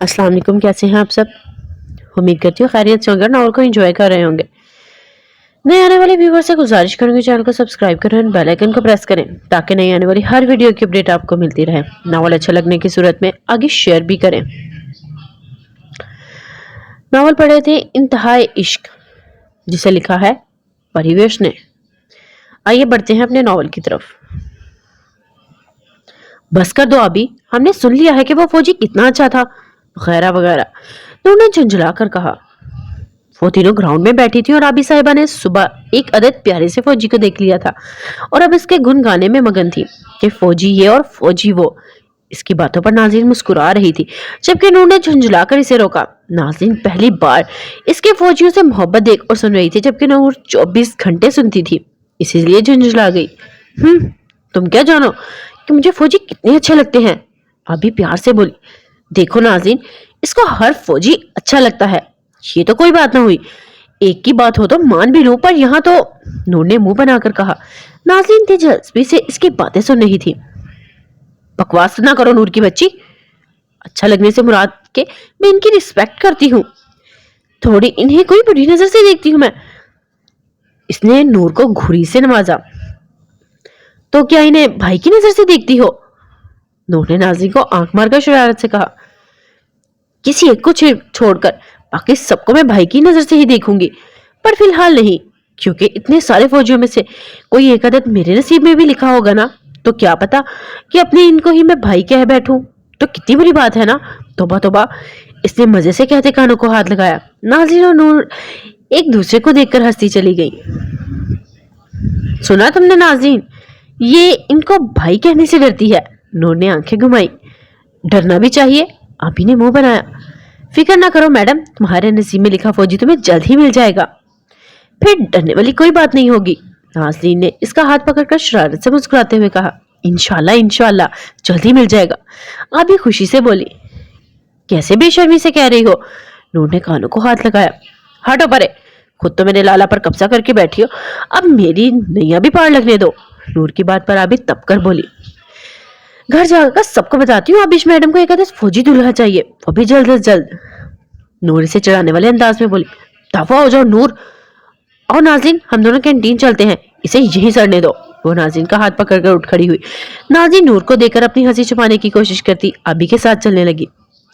अस्सलाम वालेकुम। कैसे हैं आप सब? उम्मीद करती हूँ खैरियत से होंगे और नॉवल को एंजॉय कर रहे होंगे। नए आने वाले व्यूवर से गुजारिश करूंगी चैनल को सब्सक्राइब करें और बेल आइकन को प्रेस करें ताकि नई आने वाली हर वीडियो की अपडेट आपको मिलती रहे। नॉवल अच्छा लगने की सूरत में आगे शेयर भी करें। नॉवल पढ़े थे इंतहाए इश्क, जिसे लिखा है परिवेश ने। आइए बढ़ते हैं अपने नॉवल की तरफ। बस कर दो अभी, हमने सुन लिया है कि वो फौजी कितना अच्छा था, वगैरह वगैरह। तो उन्हें झुंझला कर कहा। वो तीनों ग्राउंड में बैठी थी और आबी साहिबा ने सुबह एक अदद प्यारे से फौजी को देख लिया था और अब इसके गुन गाने में मगन थी कि फौजी ये और फौजी वो। इसकी बातों पर नाज़रीन मुस्कुरा रही थी जबकि नूर ने झुंझलाकर इसे रोका। नाज़रीन पहली बार इसके फौजियों से मोहब्बत देख और सुन रही थी जबकि नूर 24 घंटे सुनती थी, इसीलिए झुंझला गई। तुम क्या जानो कि मुझे फौजी कितने अच्छे लगते हैं, अभी प्यार से बोली। देखो नाज़रीन, इसको हर फौजी अच्छा लगता है, ये तो कोई बात ना हुई। एक की बात हो तो मान भी लूं, पर यहाँ तो। नूर ने मुंह बनाकर कहा। नाज़रीन दिलचस्पी से इसकी बातें सुन रही थी। बकवास ना करो नूर की बच्ची, अच्छा लगने से मुराद के मैं इनकी रिस्पेक्ट करती हूँ, थोड़ी इन्हें कोई बुरी नजर से देखती हूँ मैं। इसने नूर को घुरी से नवाजा। तो क्या इन्हें भाई की नजर से देखती हो? नूर ने नाज़रीन को आंख मारकर शरारत से कहा। किसी एक को छोड़कर बाकी सबको मैं भाई की नजर से ही देखूंगी, पर फिलहाल नहीं, क्योंकि इतने सारे फौजियों में से कोई एक आदत मेरे नसीब में भी लिखा होगा ना, तो क्या पता कि अपने इनको ही मैं भाई कह बैठूं, तो कितनी बुरी बात है ना। तौबा तौबा, इसने मजे से कहते कानों को हाथ लगाया। नाज़रीन और नूर एक दूसरे को देखकर हंसती चली गई। सुना तुमने नाज़रीन, ये इनको भाई कहने से डरती है। नूर ने आंखें घुमाई। डरना भी चाहिए, आप ही ने मुंह बनाया। फिक्र ना करो मैडम, तुम्हारे नसीब में लिखा फौजी तुम्हें जल्द ही मिल जाएगा, फिर डरने वाली कोई बात नहीं होगी। नाज़रीन ने इसका हाथ पकड़कर शरारत से मुस्कुराते हुए कहा। इंशाल्लाह इंशाल्लाह जल्द ही मिल जाएगा, आप भी खुशी से बोली। कैसे बेशर्मी से कह रही हो? नूर ने कानों को हाथ लगाया। हटो परे, खुद तो मैंने लाला पर कब्जा करके बैठी हो, अब मेरी नैया भी पार लगने दो। नूर की बात पर आबी तप कर बोली। घर जाकर सबको बताती हूँ आबिश मैडम को एक आदर्श फौजी दूल्हा चाहिए, वो भी जल्द से जल्द। नूर से चिढ़ाने वाले अंदाज में बोली। दफा हो जाओ नूर। और नाज़रीन, हम दोनों कैंटीन चलते हैं, इसे यहीं सड़ने दो। वो नाज़रीन का हाथ पकड़कर उठ खड़ी हुई। नाज़रीन नूर को देखकर अपनी हंसी छुपाने की कोशिश करती आबी के साथ चलने लगी।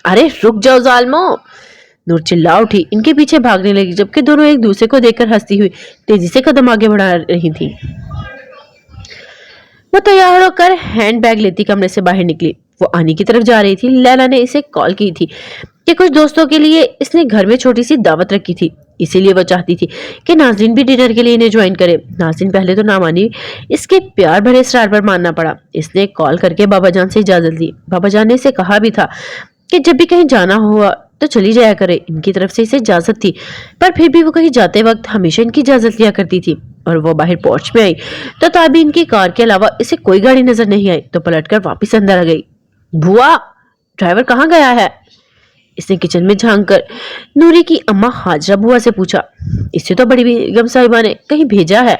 अरे रुक जाओ जालमो, नूर चिल्ला उठी, इनके पीछे भागने लगी जबकि दोनों एक दूसरे को देखकर हंसती हुई तेजी से कदम आगे बढ़ा रही थी। वो तैयार होकर हैंड बैग लेती कमरे से बाहर निकली। वो आनी की तरफ जा रही थी। लैला ने इसे कॉल की थी कि कुछ दोस्तों के लिए इसने घर में छोटी सी दावत रखी थी, इसीलिए वो चाहती थी कि नाज़रीन भी डिनर के लिए इन्हें ज्वाइन करे। नाज़रीन पहले तो ना मानी, इसके प्यार भरे इसरार पर मानना पड़ा। इसने कॉल करके बाबा जान से इजाजत ली। बाबा जान ने इसे कहा भी था कि जब भी कहीं जाना हुआ तो चली जाया करे, इनकी तरफ से इसे इजाजत थी, पर फिर भी वो कहीं जाते वक्त हमेशा इनकी इजाजत लिया करती थी। और वो बाहर पोर्च में आई तो ताबी इनकी कार के अलावा इसे कोई गाड़ी नजर नहीं आई, तो पलटकर वापस अंदर आ गई। बुआ, ड्राइवर कहाँ गया है? इसने किचन में झांक कर नूरी की अम्मा हाजरा बुआ से पूछा। इसे तो बड़ी बेगम साहिबा ने कहीं भेजा है।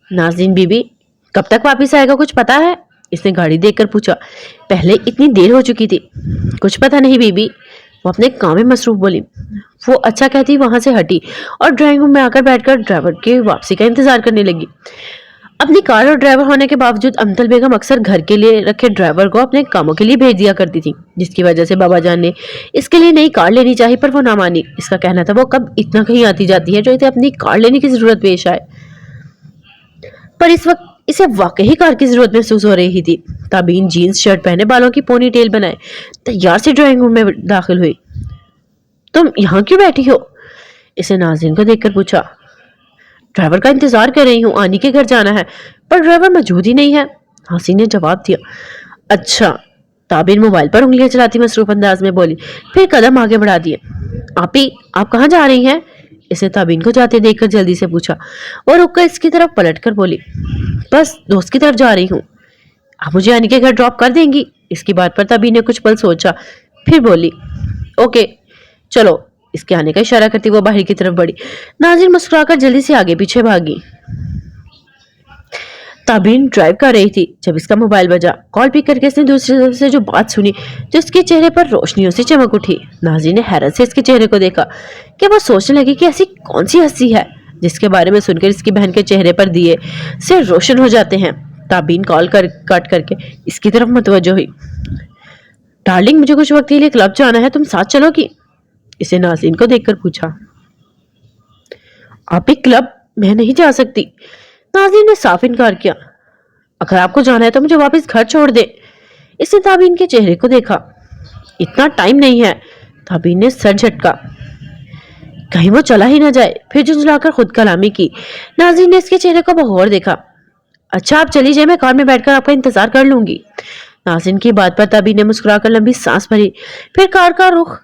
नाज़रीन बीबी, कब तक वापस आएगा कुछ पता है? इसने गाड़ी देखकर पूछा। पहले इतनी देर हो चुकी थी। कुछ पता नहीं बीबी, वो अपने काम में मसरूफ बोली। वो अच्छा कहती वहां से हटी और ड्राइंग रूम में आकर बैठकर ड्राइवर की वापसी का इंतजार करने लगी। अपनी कार और ड्राइवर होने के बावजूद अमतल बेगम अक्सर घर के लिए रखे ड्राइवर को अपने कामों के लिए भेज दिया करती थी, जिसकी वजह से बाबा जान ने इसके लिए नई कार लेनी चाहिए, पर वो ना मानी। इसका कहना था वो कब इतना कहीं आती जाती है जो इसे अपनी कार लेने की जरूरत पेश आए, पर इस वक्त इसे वाकई कार की जरूरत महसूस हो रही थी। ताबीन जीन्स शर्ट पहने, बालों की पोनी टेल बनाए, तैयार से ड्राइंग रूम में दाखिल हुई। तुम यहाँ क्यों बैठी हो? इसे नाज़रीन को देखकर पूछा। ड्राइवर का इंतजार कर रही हूँ, आनी के घर जाना है, पर ड्राइवर मौजूद ही नहीं है, हासिन ने जवाब दिया। अच्छा, ताबीन मोबाइल पर उंगलियां चलाती मसरूफ अंदाज में बोली, फिर कदम आगे बढ़ा दिए। आपी, आप कहाँ जा रही हैं? इसने ताबीन को जाते देखकर जल्दी से पूछा। वो रुककर इसकी तरफ पलट कर बोली, बस दोस्त की तरफ जा रही हूँ, आप मुझे आनी के घर ड्रॉप कर देंगी? इसकी बात पर ताबीन ने कुछ पल सोचा, फिर बोली, ओके चलो। इसके आने का इशारा करती वो बाहर की तरफ बढ़ी। नाज़रीन मुस्कुराकर जल्दी से आगे पीछे भागी। ताबीन ड्राइव कर रही थी जब इसका मोबाइल बजा। कॉल पिक करके इसने दूसरी तरफ से जो बात सुनी तो इसके चेहरे पर रोशनियों से चमक उठी। नाज़रीन ने हैरत से इसके चेहरे को देखा कि वो सोचने लगी कि ऐसी कौन सी हंसी है जिसके बारे में सुनकर इसकी बहन के चेहरे पर दिए से रोशन हो जाते हैं। ताबीन कॉल कट करके इसकी तरफ मुतवज्जो हुई। डार्लिंग, मुझे कुछ वक्त के लिए क्लब जाना है, तुम साथ चलोगी? इसे नाज़रीन को देखकर पूछा। आप भी क्लब? मैं नहीं जा सकती। नाज़रीन ने साफ इनकार किया। अगर आपको जाना है तो मुझे वापस घर छोड़ दे। इसने ताबीन के चेहरे को देखा। इतना टाइम नहीं है। ताबीन ने सर झटका। कहीं वो चला ही ना जाए। फिर झुंझलाकर खुद कलामी की। नाज़रीन ने इसके चेहरे को बगौर देखा। अच्छा, आप चली जाए, मैं कार में बैठकर आपका इंतजार कर लूंगी। नाज़रीन की बात पर ताबीन ने मुस्कुराकर लंबी सांस भरी, फिर कार का रुख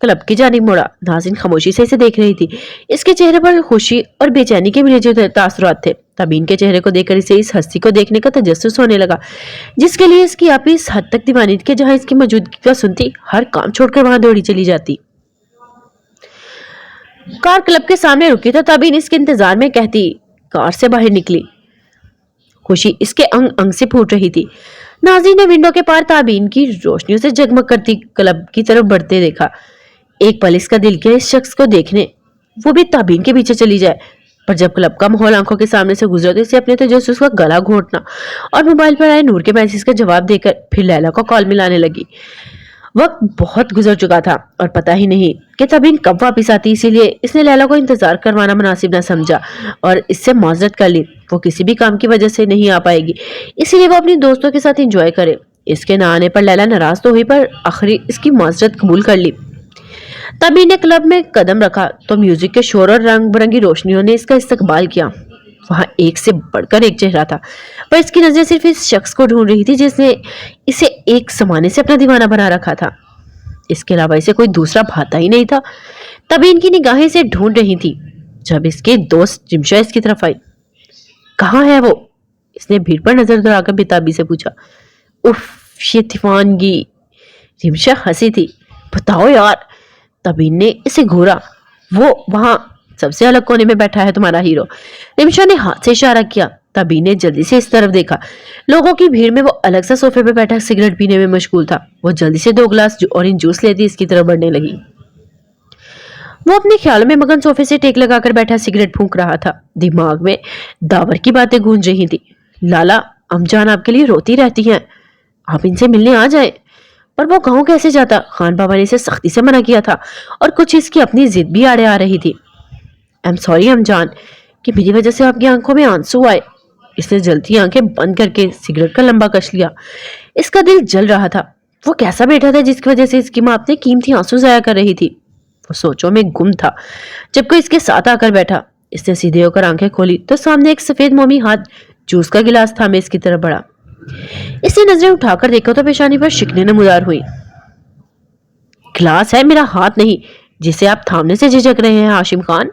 क्लब की जानिब मुड़ा। नाज़रीन खामोशी से इसे देख रही थी। इसके चेहरे पर खुशी और बेचैनी के मिले जो तासुरात थे। ताबीन के चेहरे को देखकर इसे इस हस्ती को देखने का तजस्सुस होने लगा जिसके लिए इसकी आप इस हद तक दीवानी थी कि जहां इसकी मौजूदगी का सुनती हर काम छोड़कर वहां दौड़ी चली जाती। कार क्लब के सामने रुकी तो ताबीन इसके इंतजार में कहती कार से बाहर निकली। खुशी इसके अंग अंग से फूट रही थी। नाज़रीन ने विंडो के पार ताबीन की रोशनियों से जगमग करती क्लब की तरफ बढ़ते देखा। एक पल इसका दिल किया इस शख्स को देखने, वो भी ताबीन के पीछे चली जाए, पर जब क्लब का माहौल आंखों के सामने से गुजरा तो इसे अपने तजस्सुस का गला घोंटना और मोबाइल पर आए नूर के मैसेज का जवाब देकर फिर लैला को कॉल मिलाने लगी। वक्त बहुत गुजर चुका था और पता ही नहीं कि ताबीन कब वापस आती, इसीलिए इसने लैला को इंतजार करवाना मुनासिब न समझा और इससे माजरत कर ली। वो किसी भी काम की वजह से नहीं आ पाएगी, इसीलिए वो अपनी दोस्तों के साथ एंजॉय करे। इसके न आने पर लैला नाराज तो हुई, पर आखिरी इसकी माजरत कबूल कर ली। ताबीन ने क्लब में कदम रखा तो म्यूजिक के शोर और रंग बिरंगी रोशनियों ने इसका इस्तकबाल किया। वहां एक से बढ़कर एक चेहरा था, पर इसकी नजर सिर्फ इस शख्स को ढूंढ रही थी जिसने इसे एक समाने से अपना दीवाना बना रखा था। इसके अलावा इसे कोई दूसरा भाता ही नहीं था। ताबीन की निगाहें इसे ढूंढ रही थी जब इसके दोस्त रिमशा इसकी तरफ आई। कहाँ है वो? इसने भीड़ पर नजर दौड़ाकर बेताबी से पूछा। उफ, ये दीवानगी। रिमशा हंसी थी। बताओ यार। ताबीन ने इसे घूरा। वो वहां सबसे अलग कोने में बैठा है तुम्हारा हीरो। रिमशा ने हाथ से इशारा किया। ताबीन ने जल्दी से इस तरफ देखा। लोगों की भीड़ में वो अलग सा सोफे पे बैठा सिगरेट पीने में मशगूल था। वो जल्दी से 2 गिलास ऑरेंज जूस लेती इसकी तरफ बढ़ने लगी। वो अपने ख्यालों में मगन सोफे से टेक लगाकर बैठा सिगरेट फूंक रहा था। दिमाग में दावर की बातें गूंज रही थी। लाला, अमजान आपके लिए रोती रहती हैं, आप इनसे मिलने आ जाए। पर वो गांव कैसे जाता? खान बाबा ने इसे सख्ती से मना किया था और कुछ इसकी अपनी जिद भी आड़े आ रही थी। आई एम सॉरी अमजान कि मेरी वजह से आपकी आंखों में आंसू आए। इसने जलती आंखें बंद करके सिगरेट का लंबा कश लिया। इसका दिल जल रहा था। वो कैसा बेटा था जिसकी वजह से इसकी माँ अपने कीमती आंसू जाया कर रही थी? वो सोचों में गुम था जब कोई इसके साथ आकर बैठा। इसने सीधे होकर आंखें खोली तो सामने एक सफेद मोमी हाथ जूस का गिलास थामे इसकी तरफ बढ़ा। इसने नजरें उठाकर देखा तो पेशानी पर शिकने नमूदार हुई। गिलास है, मेरा हाथ नहीं, जिसे आप थामने से झिझक रहे हैं हाशिम खान।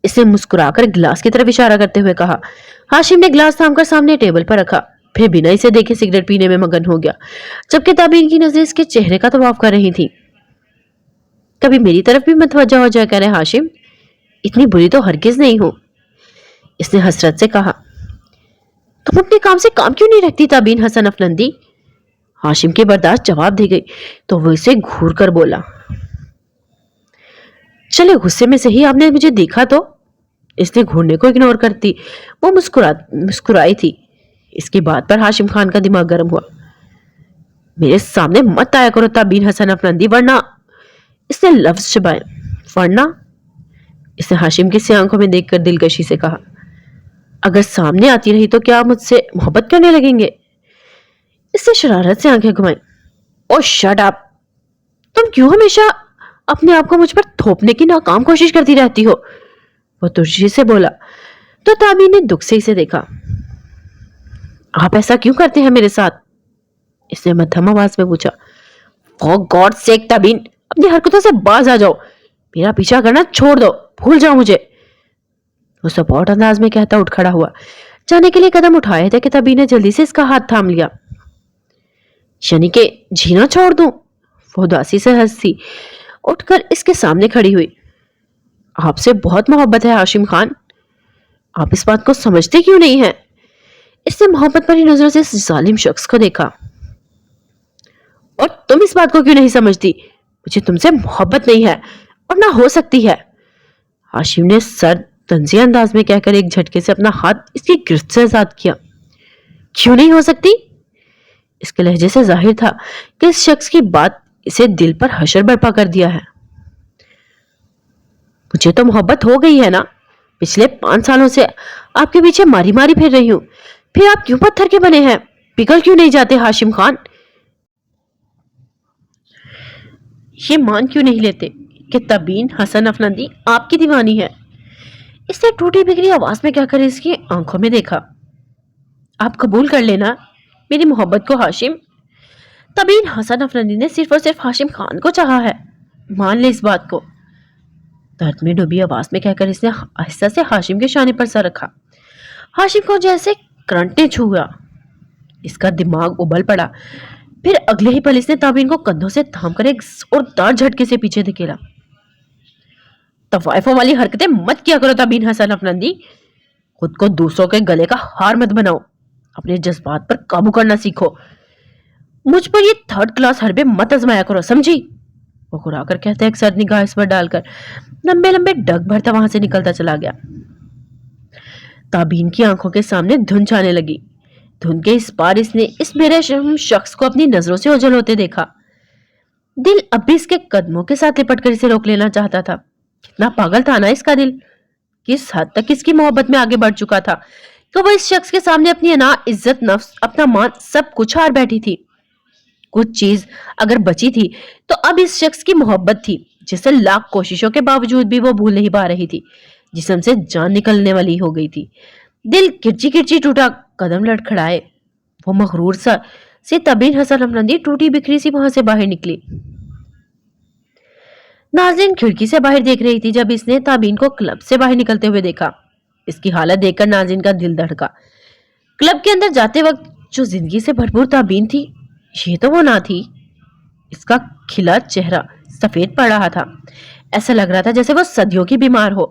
इसने मुस्कुराकर गिलास की तरफ इशारा करते हुए कहा। हाशिम ने गिलास थामकर सामने टेबल पर रखा, फिर बिना इसे देखे सिगरेट पीने में मगन हो गया, जबकि ताबीन की नजरें इसके चेहरे का तवाफ कर रही थी। कभी मेरी तरफ भी मतवज्जा हो जाया करे हाशिम, इतनी बुरी तो हरगिज नहीं हो। इसने हसरत से कहा। तुम अपने काम से काम क्यों नहीं रखती ताबीन हसन अफनंदी? हाशिम की बर्दाश्त जवाब दे गई तो वो इसे घूर कर बोला। चले गुस्से में सही, आपने मुझे देखा तो? इसने घूरने को इग्नोर करती वो मुस्कुराई थी। इसकी बात पर हाशिम खान का दिमाग गर्म हुआ। मेरे सामने मत आया करो ताबीन हसन अफनंदी, वरना। इसने लफ्ज चबाए। वरना? इसने हाशिम की सी आंखों में देखकर दिलकशी से कहा। अगर सामने आती रही तो क्या आप मुझसे मोहब्बत करने लगेंगे? इसने शरारत से आंखें घुमाई। ओ शट अप, तुम क्यों हमेशा अपने आप को मुझ पर थोपने की नाकाम कोशिश करती रहती हो? वो तुर्शी से बोला तो ताबीन ने दुख से इसे देखा। आप ऐसा क्यों करते हैं मेरे साथ? इसने मध्यम आवाज में पूछा। फॉर गॉड सेक ताबीन, अपनी हरकतों से बाज आ जाओ, मेरा पीछा करना छोड़ दो, भूल जाओ मुझे। वो सपोर्ट अंदाज में कहता उठ खड़ा हुआ। जाने के लिए कदम उठाए थे कि ताबीन ने जल्दी से इसका हाथ थाम लिया। यानी के जीना छोड़ दूं? वो उदासी से हंसी उठकर इसके सामने खड़ी हुई। आपसे बहुत मोहब्बत है हाशिम खान, आप इस बात को समझते क्यों नहीं हैं? इसने मोहब्बत भरी नजरों से इस जालिम शख्स को देखा। और तुम इस बात को क्यों नहीं समझती? मुझे तुमसे मोहब्बत नहीं है और ना हो सकती है। हाशिम ने सर तंजिया अंदाज में कहकर एक झटके से अपना हाथ इसकी गिरफ्त से आजाद किया। क्यों नहीं हो सकती? इसके लहजे से जाहिर था कि इस शख्स की बात इसे दिल पर हशर बर्पा कर दिया है। मुझे तो मोहब्बत हो गई है ना। पिछले 5 सालों से आपके पीछे मारी मारी फिर रही हूं। फिर आप क्यों पत्थर के बने हैं? पिघल क्यों नहीं जाते हाशिम खान? ये मान क्यों नहीं लेते कि तबीन हसन अफनदी आपकी दीवानी है? इसने टूटी बिगड़ी आवाज में कहकर इसकी आंखों में देखा। आप कबूल कर लेना मेरी मोहब्बत को हाशिम। तबीन हसन अफनदी ने सिर्फ और सिर्फ हाशिम खान को चाहा है। मान ले इस बात को। दर्द में डूबी आवाज में कहकर इसने आहिस्ता से हाशिम के शाने पर सर रखा। हाशिम को जैसे करंट ने छुआ। इसका दिमाग उबल पड़ा। फिर अगले ही पल इसने ताबीन को कंधों से थामकर एक जोरदार झटके से पीछे धकेला। तवाइफों वाली हरकतें मत किया करो ताबीन हसन अफनदी। खुद को दूसरों के गले का हार मत बनाओ। अपने जज्बात पर काबू करना सीखो। मुझ पर ये 3rd क्लास हरबे मत आजमाया करो, समझी? वो घुराकर कहते एक सर निगाह इस पर डालकर लंबे लंबे डग भरता वहां से निकलता चला गया। ताबीन की आंखों के सामने धुंध छाने लगी। धुंध के इस पार इसने इस बेरहम शख्स को अपनी नजरों से ओझल होते देखा। दिल अब भी इसके कदमों के साथ लिपट कर इसे रोक लेना चाहता था। कितना पागल था ना इसका दिल। किस हद तक इसकी मोहब्बत में आगे बढ़ चुका था कि वो इस शख्स के सामने अपनी अना, इज्जत, नफ्स, अपना मान सब कुछ हार बैठी थी। कुछ चीज अगर बची थी तो अब इस शख्स की मोहब्बत थी, जिसे लाख कोशिशों के बावजूद भी वो भूल नहीं पा रही थी। जिस्म से जान निकलने वाली हो गई थी। दिल किरची किरची टूटा, कदम लड़खड़ाए। वो मगरूर सा से तबीन हसन अफनदी टूटी बिखरी सी वहां से बाहर निकली। नाज़रीन खिड़की से बाहर देख रही थी जब इसने ताबीन को क्लब से बाहर निकलते हुए देखा। इसकी हालत देखकर नाज़रीन का दिल धड़का। क्लब के अंदर जाते वक्त जो जिंदगी से भरपूर ताबीन थी, ये तो वो ना थी। इसका खिला चेहरा सफेद पड़ रहा था। ऐसा लग रहा था जैसे वो सदियों की बीमार हो।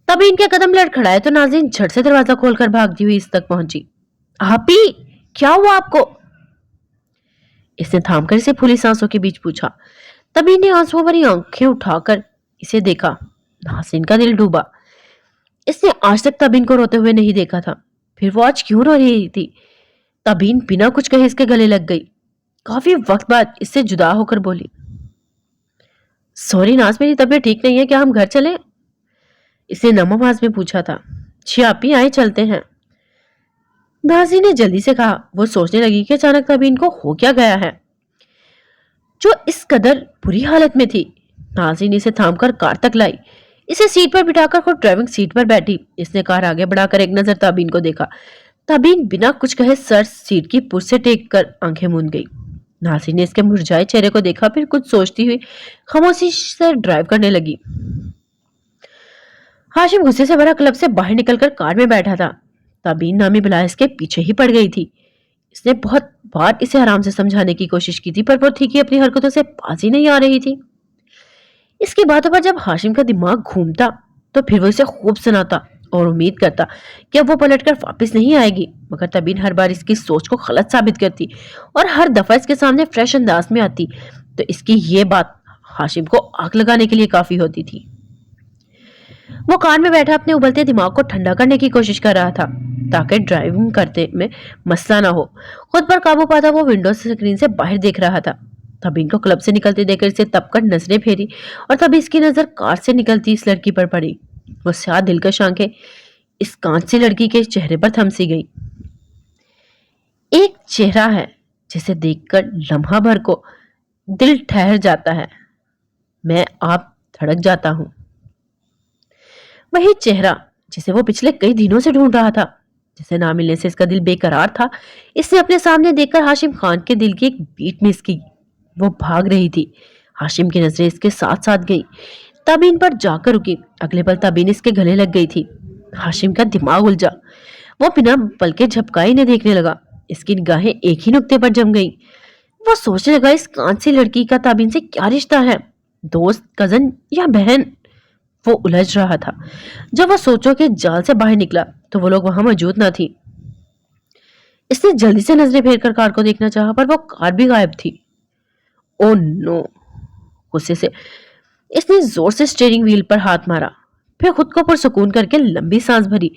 तभी इनके कदम लड़खड़ाए तो नाज़रीन झट से दरवाजा खोलकर भागती हुई इस तक पहुंची। आप ही, क्या हुआ आपको? इसने थामकर इसे फूली सांसों के बीच पूछा। तभी ने आंसुओं भरी आंखें उठाकर इसे देखा। नाज़रीन का दिल डूबा। इसने आज तक तबीन को रोते हुए नहीं देखा था। फिर वो आज क्यों रो रही थी? तबीन बिना कुछ कहे इसके गले लग गई। काफी वक्त बाद इससे जुदा होकर बोली, सॉरी नाज, मेरी तबीयत ठीक नहीं है, क्या हम घर चलें? इसने नम आवाज में पूछा था। जी आप ही आए, चलते हैं। नाजी ने जल्दी से कहा। वो सोचने लगी कि अचानक तबीन को हो क्या गया है जो इस कदर बुरी हालत में थी। नाज़रीन इसे थामकर कार तक लाई। इसे सीट पर बिठाकर खुद ड्राइविंग सीट पर बैठी। इसने कार आगे बढ़ाकर एक नजर ताबीन को देखा। ताबीन बिना कुछ कहे सर सीट की पुर से टेक कर आंखें मूंद गई। नाज़रीन ने इसके मुरझाए चेहरे को देखा, फिर कुछ सोचती हुई खामोशी से ड्राइव करने लगी। हाशिम गुस्से से भरा क्लब से बाहर निकलकर कार में बैठा था। ताबीन नामी बिला इसके पीछे ही पड़ गई थी। इसने बहुत बार इसे आराम से समझाने की कोशिश की थी, पर वो ठीक ही अपनी हरकतों से बाजी नहीं आ रही थी। इसकी बातों पर जब हाशिम का दिमाग घूमता तो फिर वो इसे खूब सुनाता और उम्मीद करता कि अब वो पलटकर वापस नहीं आएगी। मगर तबीन हर बार इसकी सोच को गलत साबित करती और हर दफा इसके सामने फ्रेश अंदाज में आती तो इसकी ये बात हाशिम को आग लगाने के लिए काफी होती थी। वो कार में बैठा अपने उबलते दिमाग को ठंडा करने की कोशिश कर रहा था ताकि ड्राइविंग करते में मसला ना हो। खुद पर काबू पाता वो विंडो स्क्रीन से बाहर देख रहा था। तभी इनको क्लब से निकलते देखकर इसे तपकर नजरें फेरी और तभी इसकी नजर कार से निकलती इस लड़की पर पड़ी। वो स्याह दिलकश आंखें इस कांच सी लड़की के चेहरे पर थमसी गई। एक चेहरा है जिसे देखकर लम्हा भर को दिल ठहर जाता है, मैं आप धड़क जाता हूं। वही चेहरा जिसे वो पिछले कई दिनों से ढूंढ रहा था, जिसे ना मिलने से इसका दिल बेकरार था। इसने अपने सामने देखकर हाशिम खान के दिल की एक बीट मिस की। वो भाग रही थी। हाशिम की नजरें इसके साथ साथ गई, तबीन पर जाकर रुकी। अगले पल तबीन इसके गले लग गई थी। हाशिम का दिमाग उलझा। वो बिना पल के झपकाए इन्हें देखने लगा। इसकी निगाहें एक ही नुक्ते पर जम गई। वो सोचने लगा इस कांच सी लड़की का तबीन से क्या रिश्ता है, दोस्त, कजन या बहन? वो उलझ रहा था। जब वो सोचों के जाल से बाहर निकला तो वो लोग वहां मौजूद ना थी। इसने जल्दी से नजरें फेर कर कार को देखना चाहा, पर वो कार भी गायब थी। Oh no! गुस्से से इसने जोर से स्टीयरिंग व्हील पर हाथ मारा, फिर खुद को पुरसुकून करके लंबी सांस भरी,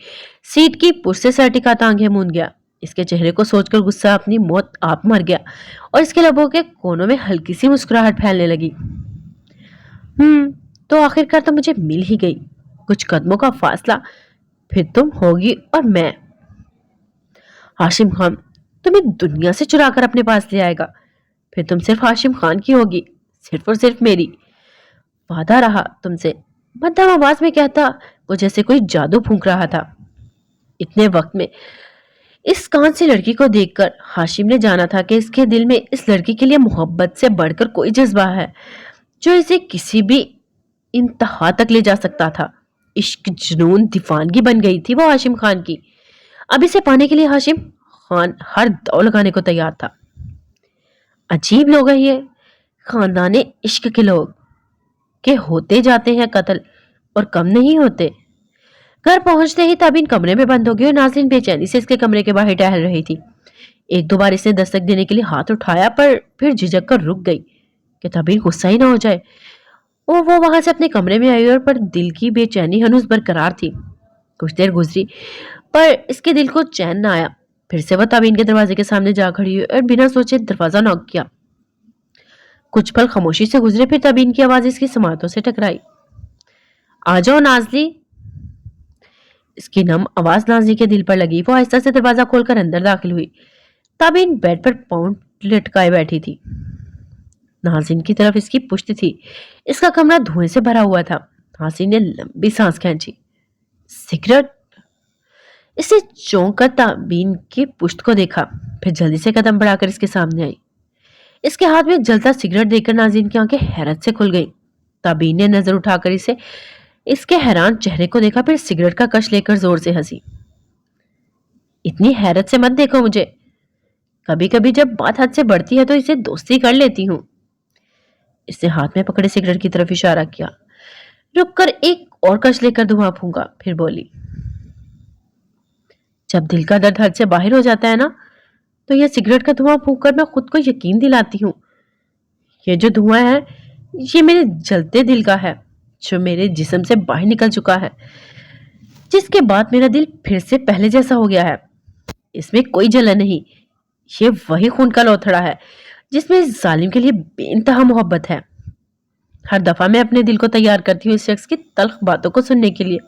सीट की पुश से सर टिकाता आंखें मूंद गया। इसके चेहरे को सोचकर गुस्सा अपनी मौत आप मर गया और इसके लबों के कोनों में हल्की सी मुस्कुराहट फैलने लगी। तो आखिरकार तो मुझे मिल ही गई। कुछ कदमों का फासला, फिर तुम होगी और मैं। हाशिम खान तुम्हें दुनिया से चुरा कर अपने पास ले आएगा, फिर तुम सिर्फ हाशिम खान की होगी, सिर्फ और सिर्फ मेरी। वादा रहा तुमसे, मध्यम आवाज में कहता वो जैसे कोई जादू फूंक रहा था। इतने वक्त में इस कांच सी लड़की को देखकर हाशिम ने जाना था कि इसके दिल में इस लड़की के लिए मोहब्बत से बढ़कर कोई जज्बा है जो इसे किसी भी इंतहा तक ले जा सकता था। इश्क, जुनून, दीवानगी बन गई थी वो हाशिम खान की। अब इसे पाने के लिए हाशिम खान हर दौड़ लगाने को तैयार था। अजीब लोग हैं ये खानदाने इश्क के लोग, के होते जाते हैं कत्ल और कम नहीं होते। घर पहुंचते ही तबीन कमरे में बंद हो गई और नाज़रीन बेचैनी से इसके कमरे के बाहर टहल रही थी। एक दो बार इसने दस्तक देने के लिए हाथ उठाया, पर फिर झिझक कर रुक गई कि तबीन गुस्सा ही ना हो जाए। वो वहां से अपने कमरे में आई, और पर दिल की बेचैनी हनुस बरकरार थी। कुछ देर गुजरी पर इसके दिल को चैन ना आया। फिर से वह तबीन के दरवाजे के सामने जा खड़ी हुई और बिना सोचे दरवाजा नॉक किया। कुछ पल खामोशी से गुजरे, फिर तबीन की आवाज इसकी समातों से टकराई। आ जाओ नाजली। इसकी नम आवाज नाजली के दिल पर लगी। वो आहिस्ता से दरवाजा खोलकर अंदर दाखिल हुई। तबीन बेड पर पाँव लटकाए बैठी थी। नाज़रीन की तरफ इसकी पुश्त थी। इसका कमरा धुएं से भरा हुआ था। नाज़रीन ने लंबी सांस खींची। सिगरेट? इसे चौंक कर तबीन की पुश्त को देखा, फिर जल्दी से कदम बढ़ाकर इसके सामने आई। इसके हाथ में जलता सिगरेट देखकर नाज़रीन की आंखें हैरत से खुल गईं। तबीन ने नजर उठाकर इसके हैरान चेहरे को देखा, फिर सिगरेट का कश लेकर जोर से हंसी। इतनी हैरत से मत देखो मुझे, कभी कभी जब बात हद से बढ़ती है तो इसे दोस्ती कर लेती हूँ। इसने हाथ में पकड़े सिगरेट की तरफ इशारा किया। रुककर एक और कश लेकर धुआं फूंका, फिर बोली, जब दिल का दर्द हद से बाहर हो जाता है ना, तो यह सिगरेट का धुआं फूंककर मैं खुद को यकीन दिलाती हूँ। ये जो धुआं है, ये मेरे जलते दिल का है, जो मेरे जिस्म से बाहर निकल चुका है, जिसके बाद मेरा दिल फिर से पहले जैसा हो गया है। इसमें कोई जलन नहीं। ये वही खून का लोथड़ा है जिसमें इस जालिम के लिए बेइंतहा मोहब्बत है। हर दफा मैं अपने दिल को तैयार करती हूँ इस शख्स की तल्ख बातों को सुनने के लिए,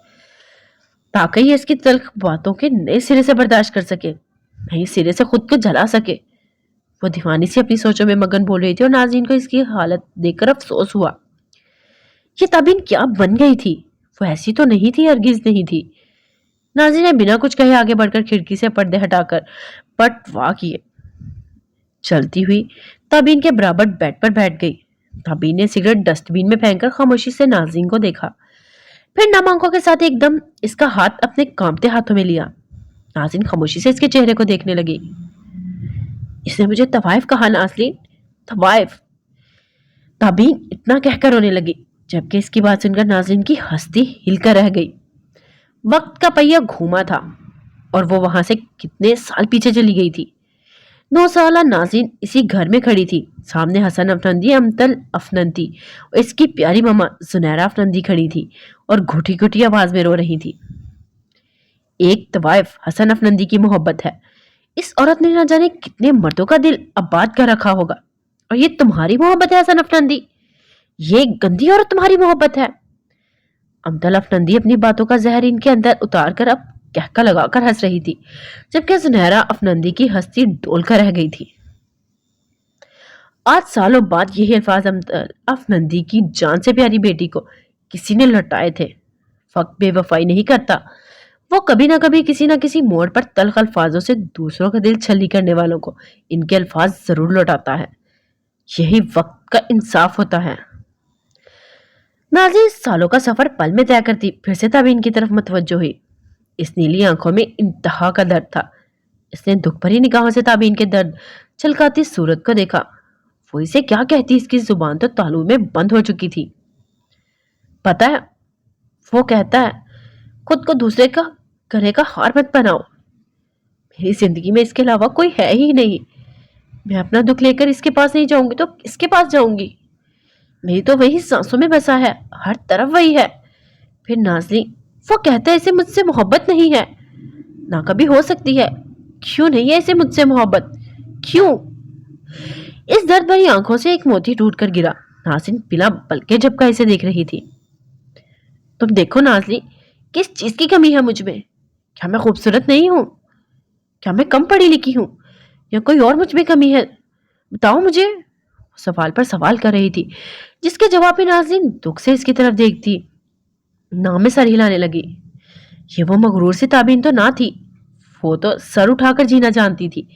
ताकि ये इसकी तल्ख बातों के नए सिरे से बर्दाश्त कर सके, नए सिरे से खुद को जला सके। वो दीवानी सी अपनी सोचों में मगन बोल रही थी और नाज़रीन को इसकी हालत देखकर अफसोस हुआ। ये तबीन क्या बन गई थी? वो ऐसी तो नहीं थी, हरगिज नहीं थी। नाज़रीन ने बिना कुछ कहे आगे बढ़कर खिड़की से पर्दे हटाकर पटवा किए। चलती हुई तबीन के बराबर बेड पर बैठ गई। तबीन ने सिगरेट डस्टबिन में फेंककर खामोशी से नाज़रीन को देखा, फिर नम आंखों के साथ एकदम इसका हाथ अपने कांपते हाथों में लिया। नाज़रीन खामोशी से इसके चेहरे को देखने लगी। इसने मुझे तवाइफ कहा नाज़रीन, तवाइफ। तबीन इतना कहकर रोने लगी, जबकि इसकी बात सुनकर नाज़रीन की हस्ती हिलकर रह गई। वक्त का पहिया घूमा था और वो वहां से कितने साल पीछे चली गई थी। 9 साल नाज़रीन इसी घर में खड़ी थी। सामने हसन अफनंदी, अमतल अफनंदी और इसकी प्यारी ममा जुनैरा अफनंदी खड़ी थी और घुटी घुटी आवाज में रो रही थी। एक तवाइफ हसन अफनंदी की मोहब्बत है। इस औरत ने न जाने कितने मर्दों का दिल आबाद कर रखा होगा, और ये तुम्हारी मोहब्बत है हसन अफनंदी? ये गंदी औरत तुम्हारी मोहब्बत है? अमतल अफनंदी अपनी बातों का जहर इनके अंदर उतार कर अब कहका लगाकर हंस रही थी, जबकि सुनहरा अफनंदी की हस्ती डोलकर रह गई थी। आज सालों बाद यही अल्फाज अमतल अफनंदी की जान से प्यारी बेटी को किसी ने लौटाए थे। वक्त बेवफाई नहीं करता, वो कभी ना कभी किसी ना किसी मोड़ पर तल्ख अल्फाजों से दूसरों का दिल छली करने वालों को इनके अल्फाज जरूर लौटाता है। यही वक्त का इंसाफ होता है। नाज़रीन सालों का सफर पल में तय करती फिर से तबीन की तरफ मुतवज्जो हुई। इस नीली आंखों में इंतहा का दर्द था। इसने दुख भरी निगाहों से ताबीन के दर्द छलकाती सूरत को देखा। वो इसे क्या कहती, इसकी जुबान तो तालू में बंद हो चुकी थी। पता है, वो कहता है खुद को दूसरे का गले का हार मत बनाओ। मेरी जिंदगी में इसके अलावा कोई है ही नहीं। मैं अपना दुख लेकर इसके पास नहीं जाऊंगी तो किसके पास जाऊंगी? मेरी तो वही सांसों में बसा है, हर तरफ वही है। फिर नाज़नीन, वो कहता है इसे मुझसे मोहब्बत नहीं है, ना कभी हो सकती है। क्यों नहीं है इसे मुझसे मोहब्बत? क्यों? इस दर्द भरी आंखों से एक मोती टूट कर गिरा। नाज़नीन बिना पलके झपका इसे देख रही थी। तुम देखो नाज़नीन, किस चीज की कमी है मुझ में? क्या मैं खूबसूरत नहीं हूं? क्या मैं कम पढ़ी लिखी हूं, या कोई और मुझ में कमी है? बताओ मुझे। सवाल पर सवाल कर रही थी, जिसके जवाब में नाज़नीन दुख से इसकी तरफ देखती ना में सर हिलाने लगी। ये वो मगरूर सी ताबीन तो ना थी, वो तो सर उठाकर जीना जानती थी।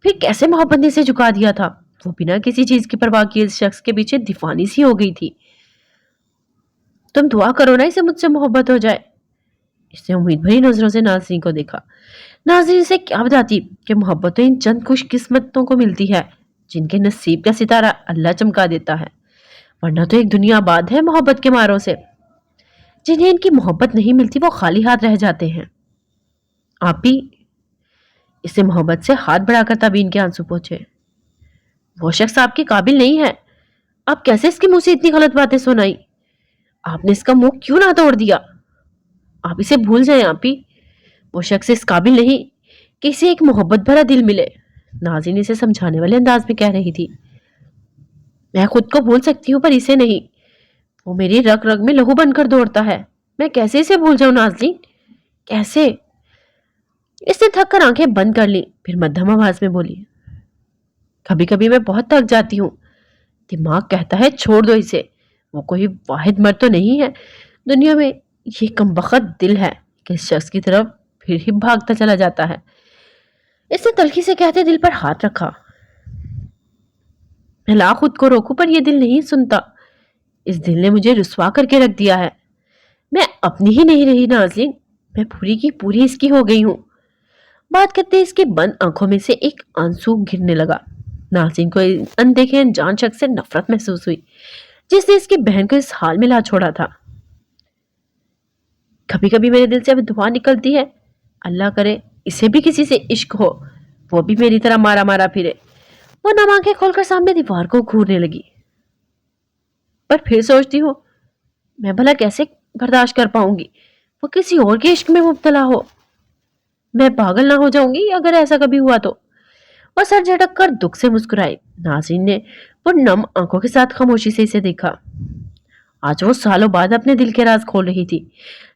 फिर कैसे मोहब्बत ने इसे झुका दिया था? वो बिना किसी चीज की परवाह किए इस शख्स के पीछे दीवानी सी हो गई थी। तुम दुआ करो ना इसे मुझसे मोहब्बत हो जाए। इसने उम्मीद भरी नजरों से नाज़नीन को देखा। नाज़नीन से क्या बताती कि मोहब्बत तो इन चंद खुशकिस्मतों को मिलती है जिनके नसीब का सितारा अल्लाह चमका देता है, वरना तो एक दुनिया आबाद है मोहब्बत के मारों से। जिन्हें इनकी मोहब्बत नहीं मिलती वो खाली हाथ रह जाते हैं। आप भी। इसे मोहब्बत से हाथ बढ़ाकर तबीन के आंसू पोंछे। वो शख्स आपके काबिल नहीं है। आप कैसे इसके मुंह से इतनी गलत बातें सुनाई? आपने इसका मुंह क्यों ना तोड़ दिया? आप इसे भूल जाएं आप ही। वो शख्स इस काबिल नहीं कि इसे एक मोहब्बत भरा दिल मिले। नाज़नीन इसे समझाने वाले अंदाज में कह रही थी। मैं खुद को भूल सकती हूँ पर इसे नहीं। वो मेरी रग रग में लहू बनकर दौड़ता है। मैं कैसे इसे भूल जाऊं नाज़नीन? कैसे? इसने थक कर आंखें बंद कर ली, फिर मध्यम आवाज में बोली, कभी कभी मैं बहुत थक जाती हूँ। दिमाग कहता है छोड़ दो इसे। वो कोई वाहिद मर्द तो नहीं है दुनिया में। ये कमबख्त दिल है कि इस शख्स की तरफ फिर ही भागता चला जाता है। इसने तल्खी से कहते दिल पर हाथ रखा। मैं ला खुद को रोकूं पर यह दिल नहीं सुनता। इस दिल ने मुझे रुसवा करके रख दिया है। मैं अपनी ही नहीं रही नाज़नीन, मैं पूरी की पूरी इसकी हो गई हूँ। बात करते इसकी बंद आंखों में से एक आंसू गिरने लगा। नाज़नीन को अनदेखे अनजान शख्स से नफरत महसूस हुई जिसने इसकी बहन को इस हाल में ला छोड़ा था। कभी कभी मेरे दिल से अब दुआ निकलती है, अल्लाह करे इसे भी किसी से इश्क हो, वो भी मेरी तरह मारा मारा फिरे। वो नम आंखें खोलकर सामने दीवार को घूरने लगी। पर फिर सोचती हूँ, मैं भला कैसे बर्दाश्त कर पाऊंगी वो किसी और के इश्क में मुब्तला हो? मैं पागल ना हो जाऊंगी अगर ऐसा कभी हुआ तो? और सर झटक कर दुख से मुस्कुराई। नाज़नीन ने वो नम आंखों के साथ खामोशी से इसे देखा। आज वो सालों बाद अपने दिल के राज खोल रही थी।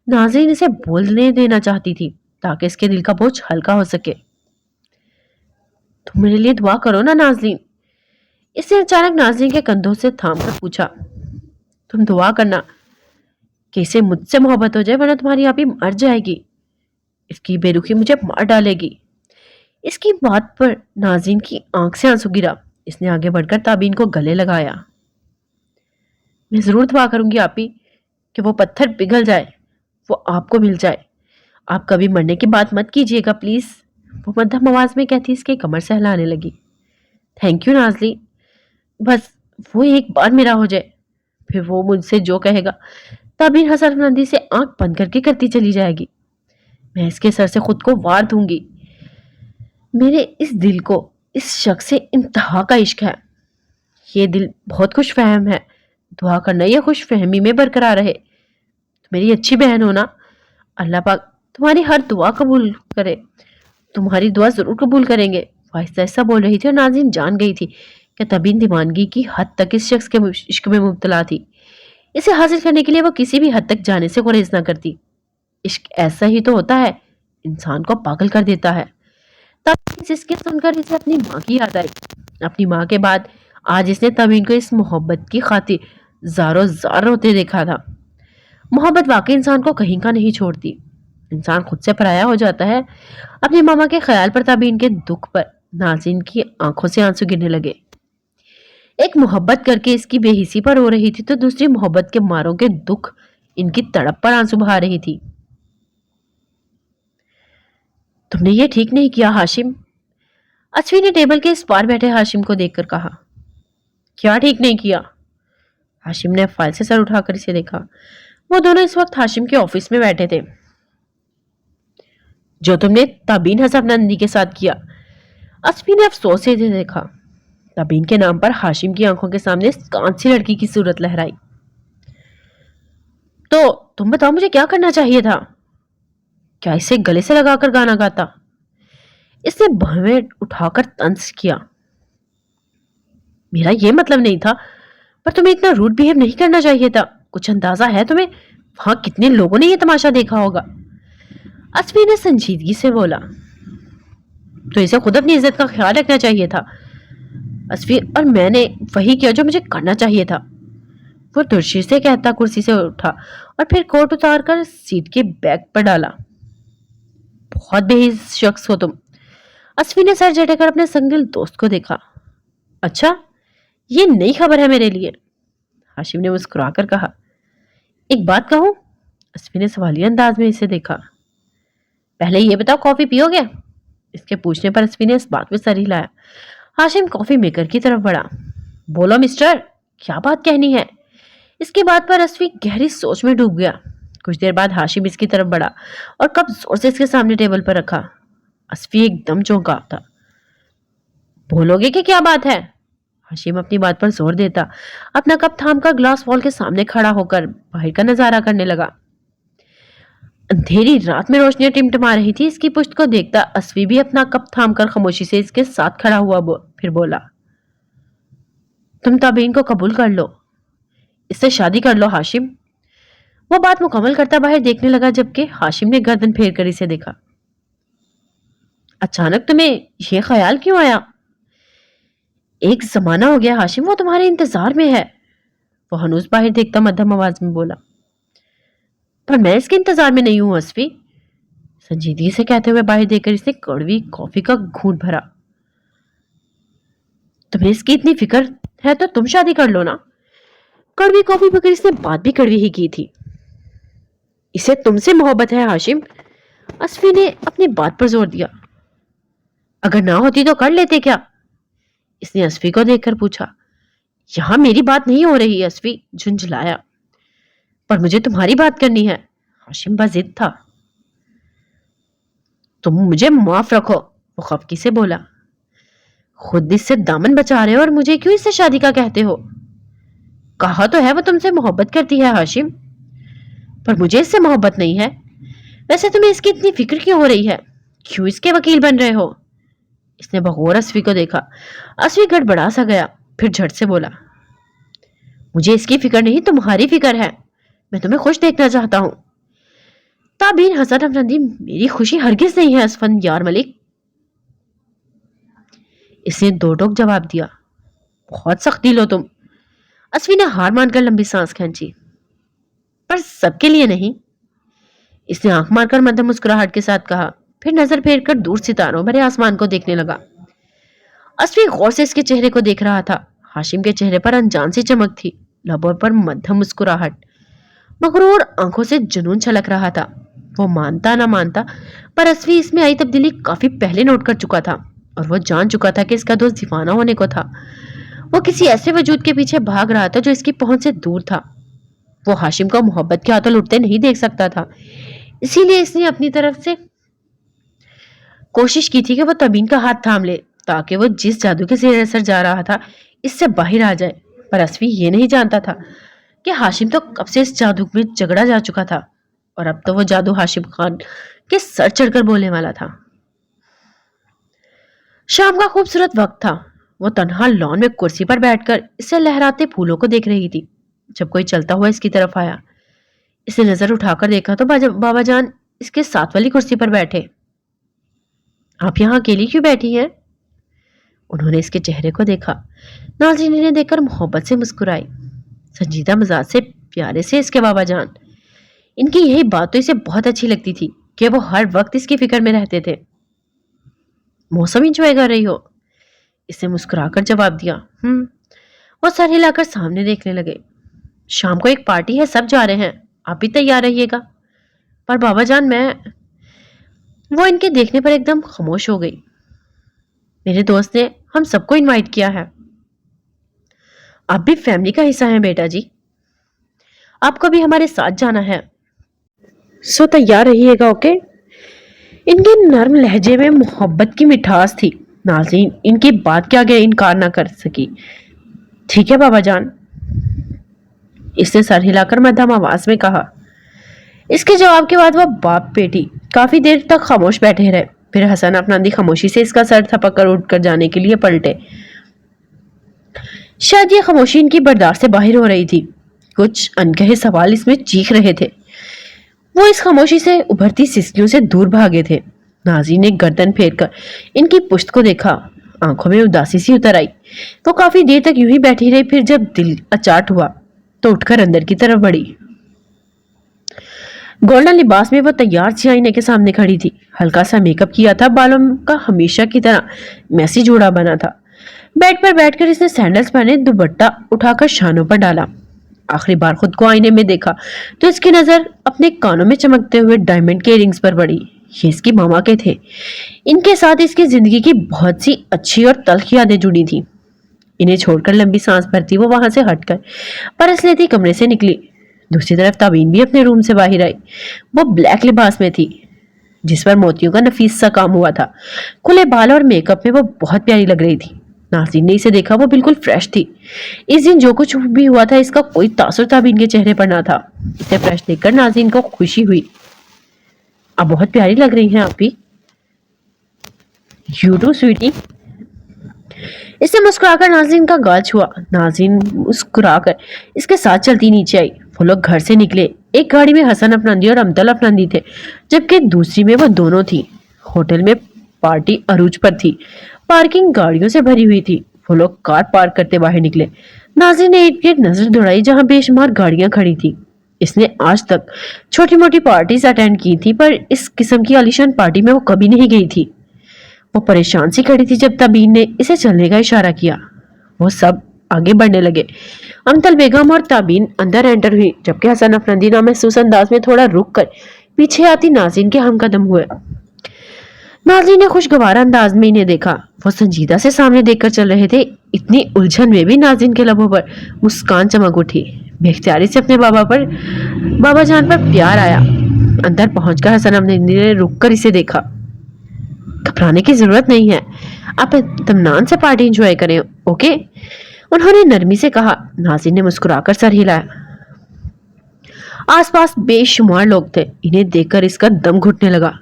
नाज़नीन इसे बोलने देना चाहती थी ताकि इसके दिल का बोझ हल्का हो सके। तुम मेरे लिए दुआ करो ना नाज़नीन। इसने अचानक नाज़नीन के कंधों से थाम कर पूछा। तुम दुआ करना कि इसे मुझसे मोहब्बत हो जाए, वरना तुम्हारी आप ही मर जाएगी। इसकी बेरुखी मुझे मार डालेगी। इसकी बात पर नाज़नीन की आंख से आंसू गिरा। इसने आगे बढ़कर ताबीन को गले लगाया। मैं जरूर दुआ करूंगी आप ही कि वो पत्थर पिघल जाए, वो आपको मिल जाए। आप कभी मरने की बात मत कीजिएगा प्लीज। वो मध्यम आवाज में कहती इसके कमर से हिलाने लगी। थैंक यू नाज़नीन, बस वो एक बार मेरा हो जाए, फिर वो मुझसे जो कहेगा। ताबीन हसरतमंदी से आंख बंद करके करती चली जाएगी। मैं इसके सर से खुद को वार दूंगी। मेरे इस दिल को इस शख्स से इंतहा का इश्क है। ये दिल बहुत खुश फहम है। दुआ करना ये खुश फहमी में बरकरार रहे। मेरी अच्छी बहन हो ना। अल्लाह पाक तुम्हारी हर दुआ कबूल करे। तुम्हारी दुआ जरूर कबूल करेंगे। वो आहिस्ता आहिस्ता बोल रही थी और नाज़नीन जान गई थी कि तबीन दीवानगी की हद तक इस शख्स के इश्क में मुब्तला थी। इसे हासिल करने के लिए वो किसी भी हद तक जाने से गुरेज ना करती। इश्क ऐसा ही तो होता है, इंसान को पागल कर देता है। तब इसके सुनकर इसे अपनी माँ की याद आई। अपनी माँ के बाद आज इसने तबीन को इस मोहब्बत की खातिर ज़ारो ज़ार रोते देखा था। मोहब्बत वाकई इंसान को कहीं का नहीं छोड़ती। इंसान खुद से पराया हो जाता है। अपनी मामा के ख्याल पर तबीन के दुख पर नाज़नीन की आंखों से आंसू गिरने लगे। एक मोहब्बत करके इसकी बेहिसी पर रो रही थी तो दूसरी मोहब्बत के मारों के दुख इनकी तड़प पर आंसू बहा रही थी। तुमने ये ठीक नहीं किया हाशिम। अश्वी ने टेबल के इस पार बैठे हाशिम को देखकर कहा। क्या ठीक नहीं किया? हाशिम ने फाइल से सर उठाकर इसे देखा। वो दोनों इस वक्त हाशिम के ऑफिस में बैठे थे। जो तुमने तबीन हसन नंदी के साथ किया। असफी ने अफसोस से देखा। तबीन के नाम पर हाशिम की आंखों के सामने कांच सी लड़की की सूरत लहराई। तो तुम बताओ मुझे क्या करना चाहिए था? क्या इसे गले से लगाकर गाना गाता? इसने भवें उठाकर तंज किया। मेरा ये मतलब नहीं था, पर तुम्हें इतना रूड बिहेव नहीं करना चाहिए था। कुछ अंदाजा है तुम्हें वहां कितने लोगों ने ये तमाशा देखा होगा? असफी ने संजीदगी से बोला। तो इसे खुद अपनी इज्जत का ख्याल रखना चाहिए था असफी, और मैंने वही किया जो मुझे करना चाहिए था। वो तुर्शी से कहता कुर्सी से उठा और फिर कोट उतार कर सीट के बैग पर डाला। बहुत बेहिस शख्स हो तुम। असफी ने सर झटकर अपने संगिल दोस्त को देखा। अच्छा, ये नई खबर है मेरे लिए, हाशिम ने मुस्कुराकर कहा। एक बात कहूं? असफी ने सवालिया अंदाज में इसे देखा। पहले ये बताओ कॉफी पियोगे? इसके पूछने पर असफी ने इस बात में सर हिलाया। हाशिम कॉफी मेकर की तरफ बढ़ा। बोलो मिस्टर, क्या बात कहनी है? इसकी बात पर असफी गहरी सोच में डूब गया। कुछ देर बाद हाशिम इसकी तरफ बढ़ा और कप जोर से इसके सामने टेबल पर रखा। असफी एकदम चौंका था। बोलोगे कि क्या बात है? हाशिम अपनी बात पर जोर देता अपना कप थाम कर ग्लास वॉल के सामने खड़ा होकर बाहर का नजारा करने लगा। अंधेरी रात में रोशनियां टिमटिमा रही थी। इसकी पुश्त को देखता असफी भी अपना कप थाम कर खामोशी से इसके साथ खड़ा हुआ। फिर बोला, तुम तबीन को कबूल कर लो, इससे शादी कर लो हाशिम। वो बात मुकम्मल करता बाहर देखने लगा, जबकि हाशिम ने गर्दन फेर कर इसे देखा। अचानक तुम्हें यह ख्याल क्यों आया? एक जमाना हो गया हाशिम, वो तुम्हारे इंतजार में है। वो हनूस बाहर देखता मध्यम आवाज में बोला। पर मैं इसके इंतजार में नहीं हूं असफी, संजीदगी से कहते हुए बाहर देखकर इसने कड़वी कॉफी का घूंट भरा। तुम्हें इसकी इतनी फिक्र है तो तुम शादी कर लो ना। कड़वी कॉफी पीकर इसने बात भी कड़वी ही की थी। इसे तुमसे मोहब्बत है हाशिम, असफी ने अपनी बात पर जोर दिया। अगर ना होती तो कर लेते क्या? इसने असफी को देखकर पूछा। यहां मेरी बात नहीं हो रही, असफी झुंझलाया। पर मुझे तुम्हारी बात करनी है, हाशिम बजिद था। तुम मुझे माफ रखो, वो खफकी से बोला। खुद इससे दामन बचा रहे हो और मुझे क्यों इससे शादी का कहते हो? कहा तो है वो तुमसे मोहब्बत करती है हाशिम, पर मुझे इससे मोहब्बत नहीं है। वैसे तुम्हें इसकी इतनी फिक्र क्यों हो रही है? क्यों इसके वकील बन रहे हो? इसने बगौर असफी को देखा। असफी गड़बड़ा सा गया, फिर झट से बोला। मुझे इसकी फिक्र नहीं, तुम्हारी फिक्र है। मैं तुम्हें खुश देखना चाहता हूं। ताबीन हसन अफनदी, मेरी खुशी हरगिज नहीं है असफन यार मलिक, इसने दो टोक जवाब दिया। बहुत सख्ती लो तुम। असफी ने हार मानकर लंबी सांस खींची। पर सबके लिए नहीं, इसने आंख मारकर मध्यम मुस्कुराहट के साथ कहा, फिर नजर फेर कर दूर सितारों भरे आसमान को देखने लगा। असफी गौर से इसके चेहरे को देख रहा था। हाशिम के चेहरे पर अनजान सी चमक थी, लबों पर मध्यम मुस्कुराहट, मगरूर आंखों से जुनून छलक रहा था। वो मानता ना मानता, पर असफी इसमें आई तब्दीली काफी पहले नोट कर चुका था, और वो जान चुका था कि इसका दोस्त दीवाना होने को था। वो किसी ऐसे वजूद के पीछे भाग रहा था जो इसकी पहुंच से दूर था। वो हाशिम को मोहब्बत के हाथों लुटते नहीं देख सकता था, इसीलिए इसने अपनी तरफ से कोशिश की थी कि वो तबीन का हाथ थाम ले, ताकि वो जिस जादू के सिर असर जा रहा था इससे बाहर आ जाए। पर असफी ये नहीं जानता था कि हाशिम तो कब से इस जादू में झगड़ा जा चुका था, और अब तो वो जादू हाशिम खान के सर चढ़कर बोलने वाला था। शाम का खूबसूरत वक्त था। वो तन्हा लॉन में कुर्सी पर बैठकर इससे लहराते फूलों को देख रही थी, जब कोई चलता हुआ इसकी तरफ आया। इसने नजर उठाकर देखा तो बाबा जान इसके साथ वाली कुर्सी पर बैठे। आप यहाँ अकेली क्यों बैठी हैं? उन्होंने इसके चेहरे को देखा। नाज़रीन ने देखकर मोहब्बत से मुस्कुराई। संजीदा मिजाज से प्यारे से इसके बाबा जान। इनकी यही बात तो इसे बहुत अच्छी लगती थी कि वो हर वक्त इसकी फिक्र में रहते थे। मौसम इंजॉय कर रही हो? इसने मुस्कुराकर जवाब दिया। वो सर हिलाकर सामने देखने लगे। शाम को एक पार्टी है, सब जा रहे हैं, आप भी तैयार रहिएगा। पर बाबा जान मैं। वो इनके देखने पर एकदम खामोश हो गई। मेरे दोस्त ने हम सबको इनवाइट किया है। आप भी फैमिली का हिस्सा हैं बेटा जी, आपको भी हमारे साथ जाना है, सो तैयार रहिएगा। ओके? इनके नर्म लहजे में मोहब्बत की मिठास थी। नाज़रीन इनकी बात के आगे इनकार ना कर सकी। ठीक है बाबा जान, इसने सर हिलाकर मध्यम आवाज में कहा। इसके जवाब के बाद वह बाप बेटी काफी देर तक खामोश बैठे रहे। फिर हसन अफनदी खामोशी से इसका सर थपक कर उठकर जाने के लिए पलटे। शायद ये खामोशी इनकी बर्दाश्त से बाहर हो रही थी। कुछ अनकहे सवाल इसमें चीख रहे थे। वो इस खामोशी से उभरती सिसकियों से दूर भागे थे। नाज़रीन ने गर्दन फेरकर इनकी पुश्त को देखा। आंखों में उदासी सी उतर आई। वो काफी देर तक यूं ही बैठी रही। फिर जब दिल अचाट हुआ तो उठकर अंदर की तरफ बढ़ी। गोल्डन लिबास में वो तैयार सी आईने के सामने खड़ी थी। हल्का सा मेकअप किया था, बालों का हमेशा की तरह मैसी जोड़ा बना था। बेड पर बैठकर इसने सैंडल्स पहने, दुपट्टा उठाकर शानों पर डाला। आखिरी बार खुद को आईने में देखा तो इसकी नजर अपने कानों में चमकते हुए डायमंड के इयररिंग्स पर पड़ी। ये इसकी मामा के थे। इनके साथ इसकी जिंदगी की बहुत सी अच्छी और तल्ख यादें जुड़ी थी। इन्हें छोड़कर लंबी सांस भरती वो वहां से हटकर परस लेती कमरे से निकली। दूसरी तरफ ताबीन भी अपने रूम से बाहर आई। वो ब्लैक लिबास में थी जिस पर मोतियों का नफीस सा काम हुआ था। खुले बाल और मेकअप में वो बहुत प्यारी लग रही थी। नाज़रीन ने इसे देखा, वो बिल्कुल फ्रेश थी। इस दिन जो कुछ भी हुआ था इसका कोई तासुर ताबीन के चेहरे पर ना था। इसे फ्रेश देखकर नाज़रीन को खुशी हुई। आप बहुत प्यारी लग रही हैं आप भी। You too sweetie. इसने मुस्कुराकर नाज़रीन का गाल छुआ। नाज़रीन मुस्कुराकर इसके साथ चलती नीचे आई। वो लोग घर से निकले। एक गाड़ी में हसन अफनदी और अमतल अफनदी थे, जबकि दूसरी में वो दोनों थी। होटल में पार्टी अरूज पर थी। पार्किंग गाड़ियों से भरी हुई थी। वो लोग कार पार्क करते बाहर निकले। नाज़रीन ने एक नजर दौड़ाई जहां बेशुमार गाड़ियां खड़ी थी। इसने आज तक छोटी मोटी पार्टीज अटेंड की थी, पर इस किस्म की आलीशान पार्टी में वो कभी नहीं गई थी। वो परेशान सी खड़ी थी जब तबीन ने इसे चलने का इशारा किया। वो सब आगे बढ़ने लगे। अमतल बेगम और ताबीन अंदर एंटर हुई, जबकि हसन अफनदी महसूस अंदाज में थोड़ा रुक कर पीछे आती नाज़रीन के हमकदम हुए। नाज़रीन ने खुशगवार अंदाज में इन्हें देखा। वो संजीदा से सामने देखकर चल रहे थे। इतनी उलझन में भी नाज़रीन के लबों पर मुस्कान चमक उठी। बेख्तियारी से अपने बाबा जान पर प्यार आया। अंदर पहुंचकर हसन अफनदी ने रुककर इसे देखा। घबराने की जरूरत नहीं है, आप इत्मीनान से पार्टी एंजॉय करें, ओके? उन्होंने नरमी से कहा। नाज़रीन ने मुस्कुराकर सर हिलाया। आसपास बेशुमार लोग थे। इन्हें देखकर इसका दम घुटने लगा।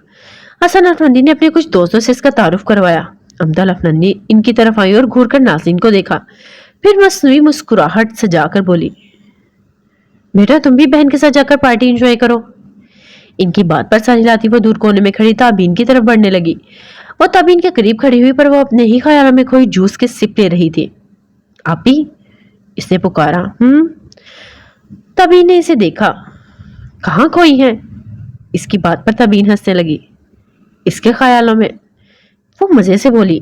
हसन अफनदी ने अपने कुछ दोस्तों से इसका तारुफ करवाया। अमतल अफनदी इनकी तरफ आई और घूरकर नाज़रीन को देखा। फिर मसनूई मुस्कुराहट सजाकर बोली, बेटा तुम भी बहन के साथ जाकर पार्टी एंजॉय करो। इनकी बात पर सर हिलाती वो दूर कोने में खड़ी ताबीन की तरफ बढ़ने लगी। वो ताबीन के करीब खड़ी हुई, पर वो अपने ही ख्यालों में कोई जूस के सिप ले रही थी। आप भी? इसने पुकारा। ताबीन ने इसे देखा। कहाँ खोई है? इसकी बात पर ताबीन हंसने लगी। इसके ख्यालों में। वो मजे से बोली,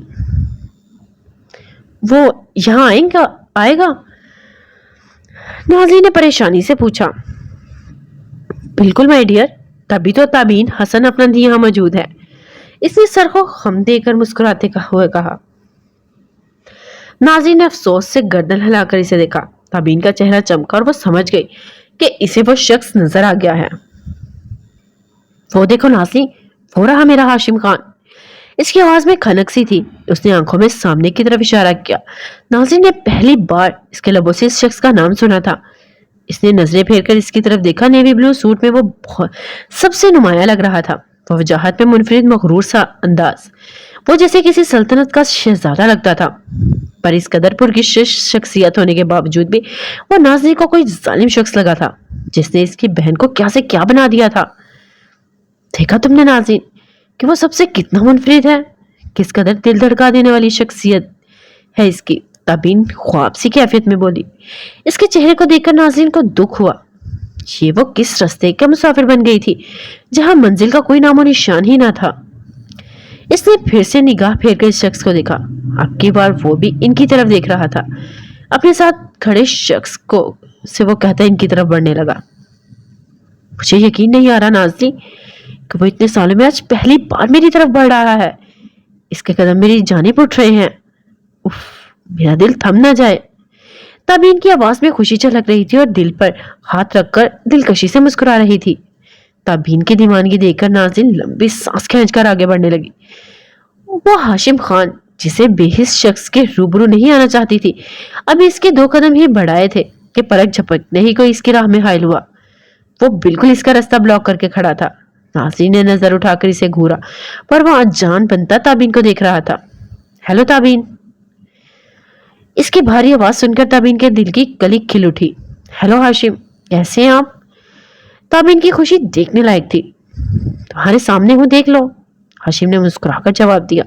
वो यहाँ आएगा? नाज़रीन ने परेशानी से पूछा। बिल्कुल माय डियर, तभी तो ताबीन हसन अफनदी यहाँ मौजूद है। इसने सर को खम देकर मुस्कुराते हुए कहा। नाज़रीन ने अफसोस से गर्दन हिलाकर इसे देखा। ताबीन का चेहरा चमका और वो समझ गई कि इसे वो शख्स नजर आ गया है। वो देखो नाज़रीन, हो रहा मेरा हाशिम खान। इसकी आवाज में खनक सी थी। उसने आंखों में सामने की तरफ इशारा किया। नाज़रीन ने पहली बार इसके लबों से इस शख्स का नाम सुना था। इसने नजरें फेरकर इसकी तरफ देखा। नेवी ब्लू सूट में वो सबसे नुमाया लग रहा था। वो वजाहत में मुनफरिद मगरूर सा अंदाज, वो जैसे किसी सल्तनत का शहजादा लगता था। पर इस कदर पुरकिशिश शख्सियत होने के बावजूद भी वो नाज़रीन को कोई जालिम शख्स लगा था, जिसने इसकी बहन को क्या से क्या बना दिया था। देखा तुमने नाज़रीन कि वो सबसे कितना मुनफरिद है, किस कदर दिल धड़का देने वाली शख्सियत है इसकी। ताबीन ख्वाब सी कैफियत में बोली। इसके चेहरे को देखकर नाज़रीन को दुख हुआ। ये वो किस रास्ते का मुसाफिर बन गई थी जहां मंजिल का कोई नामो निशान ही ना था। इसने फिर से निगाह फेरकर इस शख्स को देखा। अब की बार वो भी इनकी तरफ देख रहा था। अपने साथ खड़े शख्स को से वो कहता इनकी तरफ बढ़ने लगा। मुझे यकीन नहीं आ रहा नाज़रीन कि वो इतने सालों में आज पहली बार मेरी तरफ बढ़ रहा है। इसके कदम मेरी जानिब उठ रहे हैं। उफ, मेरा दिल थम ना जाए। ताबीन की आवाज में खुशी झलक रही थी और दिल पर हाथ रखकर दिलकशी से मुस्कुरा रही थी। ताबीन की दीवानगी देखकर नाज़रीन लंबी सांस खींचकर आगे बढ़ने लगी। वो हाशिम खान जिसे बेहिस शख्स के रूबरू नहीं आना चाहती थी, अभी इसके 2 कदम ही बढ़ाए थे कि पलक झपकने ही कोई इसकी राह में हायल हुआ। वो बिल्कुल इसका रास्ता ब्लॉक करके खड़ा था। नाज़रीन ने नजर उठाकर इसे घूरा, पर वो अनजान बनता ताबीन को देख रहा था। हेलो ताबीन। इसकी भारी आवाज सुनकर ताबीन के दिल की कली खिल उठी। हेलो हाशिम, कैसे हैं आप? ताबीन की खुशी देखने लायक थी। तुम्हारे सामने हूं, देख लो, हाशिम ने मुस्कुराकर जवाब दिया।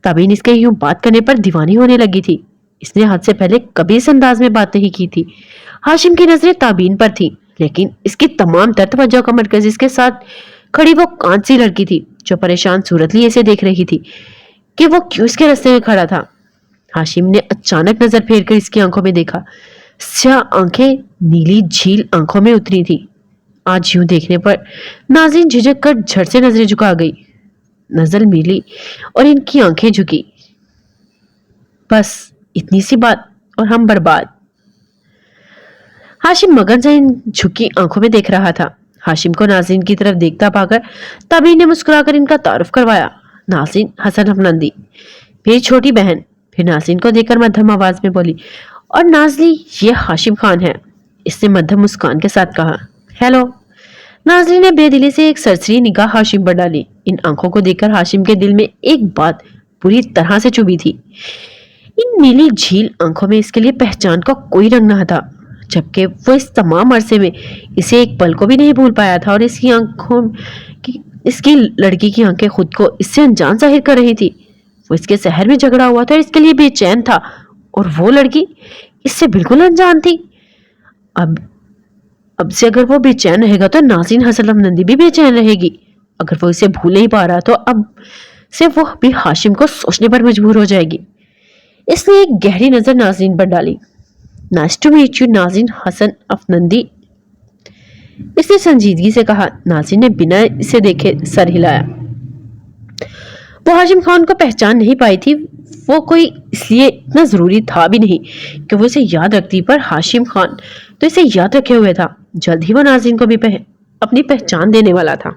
ताबीन इसके यूं बात करने पर दीवानी होने लगी थी। इसने हद से पहले कभी इस अंदाज में बात नहीं की थी। हाशिम की नजरें ताबीन पर थी, लेकिन इसकी तमाम तर तवज्जो का मरकज इसके साथ खड़ी वो कांच सी लड़की थी जो परेशान सूरत लिए इसे देख रही थी कि वो क्यों इसके रास्ते में खड़ा था। हाशिम ने अचानक नजर फेरकर इसकी आंखों में देखा। स्याह आंखें नीली झील आंखों में उतरी थी। आज यूं देखने पर नाज़रीन झिझक कर झट से नजरें झुका गई। नजर मिली और इनकी आंखें झुकी। बस इतनी सी बात और हम बर्बाद। हाशिम मगन से इन झुकी आंखों में देख रहा था। हाशिम को नाज़रीन की तरफ देखता पाकर ताबीन ने मुस्कुराकर इनका तारुफ करवाया। नाज़रीन हसन अफनंदी, मेरी छोटी बहन। फिर नाज़रीन को देखकर मध्यम आवाज में बोली, और नाज़ली, ये हाशिम खान है। इसने मध्यम मुस्कान के साथ कहा। हेलो। नाज़रीन ने बेदिली से एक सरसरी निगाह हाशिम पर डाली। इन आंखों को देखकर हाशिम के दिल में एक बात पूरी तरह से चुभी थी। इन नीली झील आंखों में इसके लिए पहचान का कोई रंग न था, जबकि वो इस तमाम अरसे में इसे एक पल को भी नहीं भूल पाया था। और इसकी आंखों की, इसकी लड़की की आंखें खुद को इससे अनजान जाहिर कर रही थी। वो इसके शहर में झगड़ा हुआ था और इसके लिए बेचैन था, और वो लड़की इससे बिल्कुल अनजान थी। अब से अगर वो बेचैन रहेगा तो नाज़रीन हसन अफनंदी भी बेचैन रहेगी। अगर वो इसे भूल नहीं पा रहा तो अब से वो भी हाशिम को सोचने पर मजबूर हो जाएगी। इसने एक गहरी नजर नाज़रीन पर डाली। नाइस टू मीट यू नाज़रीन हसन अफनंदी, इसने संजीदगी से कहा। नाज़रीन ने बिना इसे देखे सर हिलाया। वो हाशिम खान को पहचान नहीं पाई थी। वो कोई इसलिए इतना जरूरी था भी नहीं कि वो इसे याद रखती, पर हाशिम खान तो इसे याद रखे हुए था। जल्द ही वो नाज़रीन को भी अपनी पहचान देने वाला था।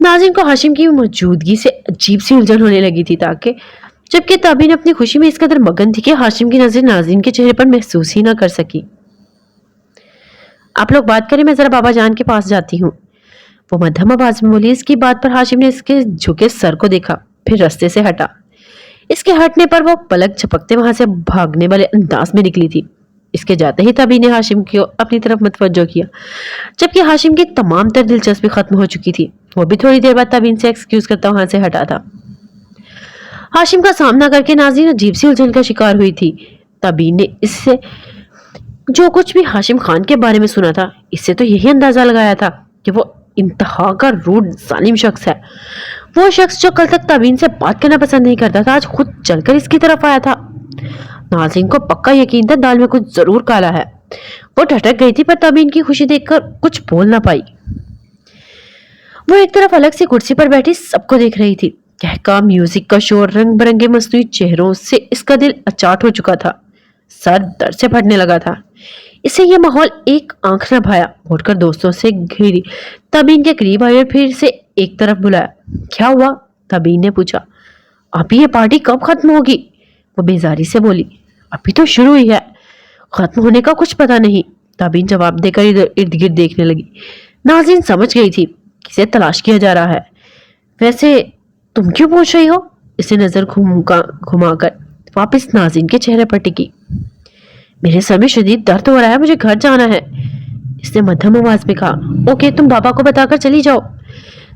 नाज़रीन को हाशिम की मौजूदगी से अजीब सी उलझन होने लगी थी, ताकि जबकि ताबीन अपनी खुशी में इस कदर मगन थी कि हाशिम की नजर नाज़रीन के चेहरे पर महसूस ही ना कर सकी। आप लोग बात करें, मैं जरा बाबा जान के पास जाती हूँ, वो मध्यम आवाज में बोली। इसकी बात पर हाशिम ने इसके झुके सर को देखा, फिर रास्ते से हटा। इसके हटने पर वो पलक झपकते वहां से भागने वाले अंदाज में निकली थी। इसके जाते ही ताबीन ने हाशिम को अपनी तरफ मतवज्जो किया, जबकि हाशिम की तमाम तर दिलचस्पी खत्म हो चुकी थी। वो भी थोड़ी देर बाद ताबीन से एक्सक्यूज करता वहां से हटा था। हाशिम का सामना करके नाज़रीन अजीब सी उलझन का शिकार हुई थी। ताबीन ने इससे जो कुछ भी हाशिम खान के बारे में सुना था, इससे तो यही अंदाजा लगाया था कि वो इंतहा का रूड जालिम शख्स है। वो शख्स जो कल तक ताबीन से बात करना पसंद नहीं करता था, आज खुद चलकर इसकी तरफ आया था। नाज़रीन को पक्का यकीन था दाल में कुछ जरूर काला है। वो ठटक गई थी, पर ताबीन की खुशी देखकर कुछ बोल ना पाई। वो एक तरफ अलग से कुर्सी पर बैठी सबको देख रही थी। कहका म्यूजिक का शोर, रंग बिरंगे मस्नूई चेहरों से इसका दिल अचाट हो चुका था। सर दर्द से फटने लगा था। इसे यह माहौल एक आंख न भाया। उठकर दोस्तों से घिरी ताबीन के करीब आई और फिर से एक तरफ बुलाया। क्या हुआ? ताबीन ने पूछा। अभी ये पार्टी कब खत्म होगी? वो बेजारी से बोली। अभी तो शुरू हुई है, खत्म होने का कुछ पता नहीं, ताबीन जवाब देकर इर्द गिर्द देखने लगी। नाज़रीन समझ गई थी किसे तलाश किया जा रहा है। वैसे तुम क्यों पूछ रही हो? इसे नजर घुमाकर वापस नाज़रीन के चेहरे पर टिकी। मेरे सर में शदीद दर्द हो रहा है, मुझे घर जाना है, इसने मध्यम आवाज में कहा। ओके, तुम बाबा को बताकर चली जाओ।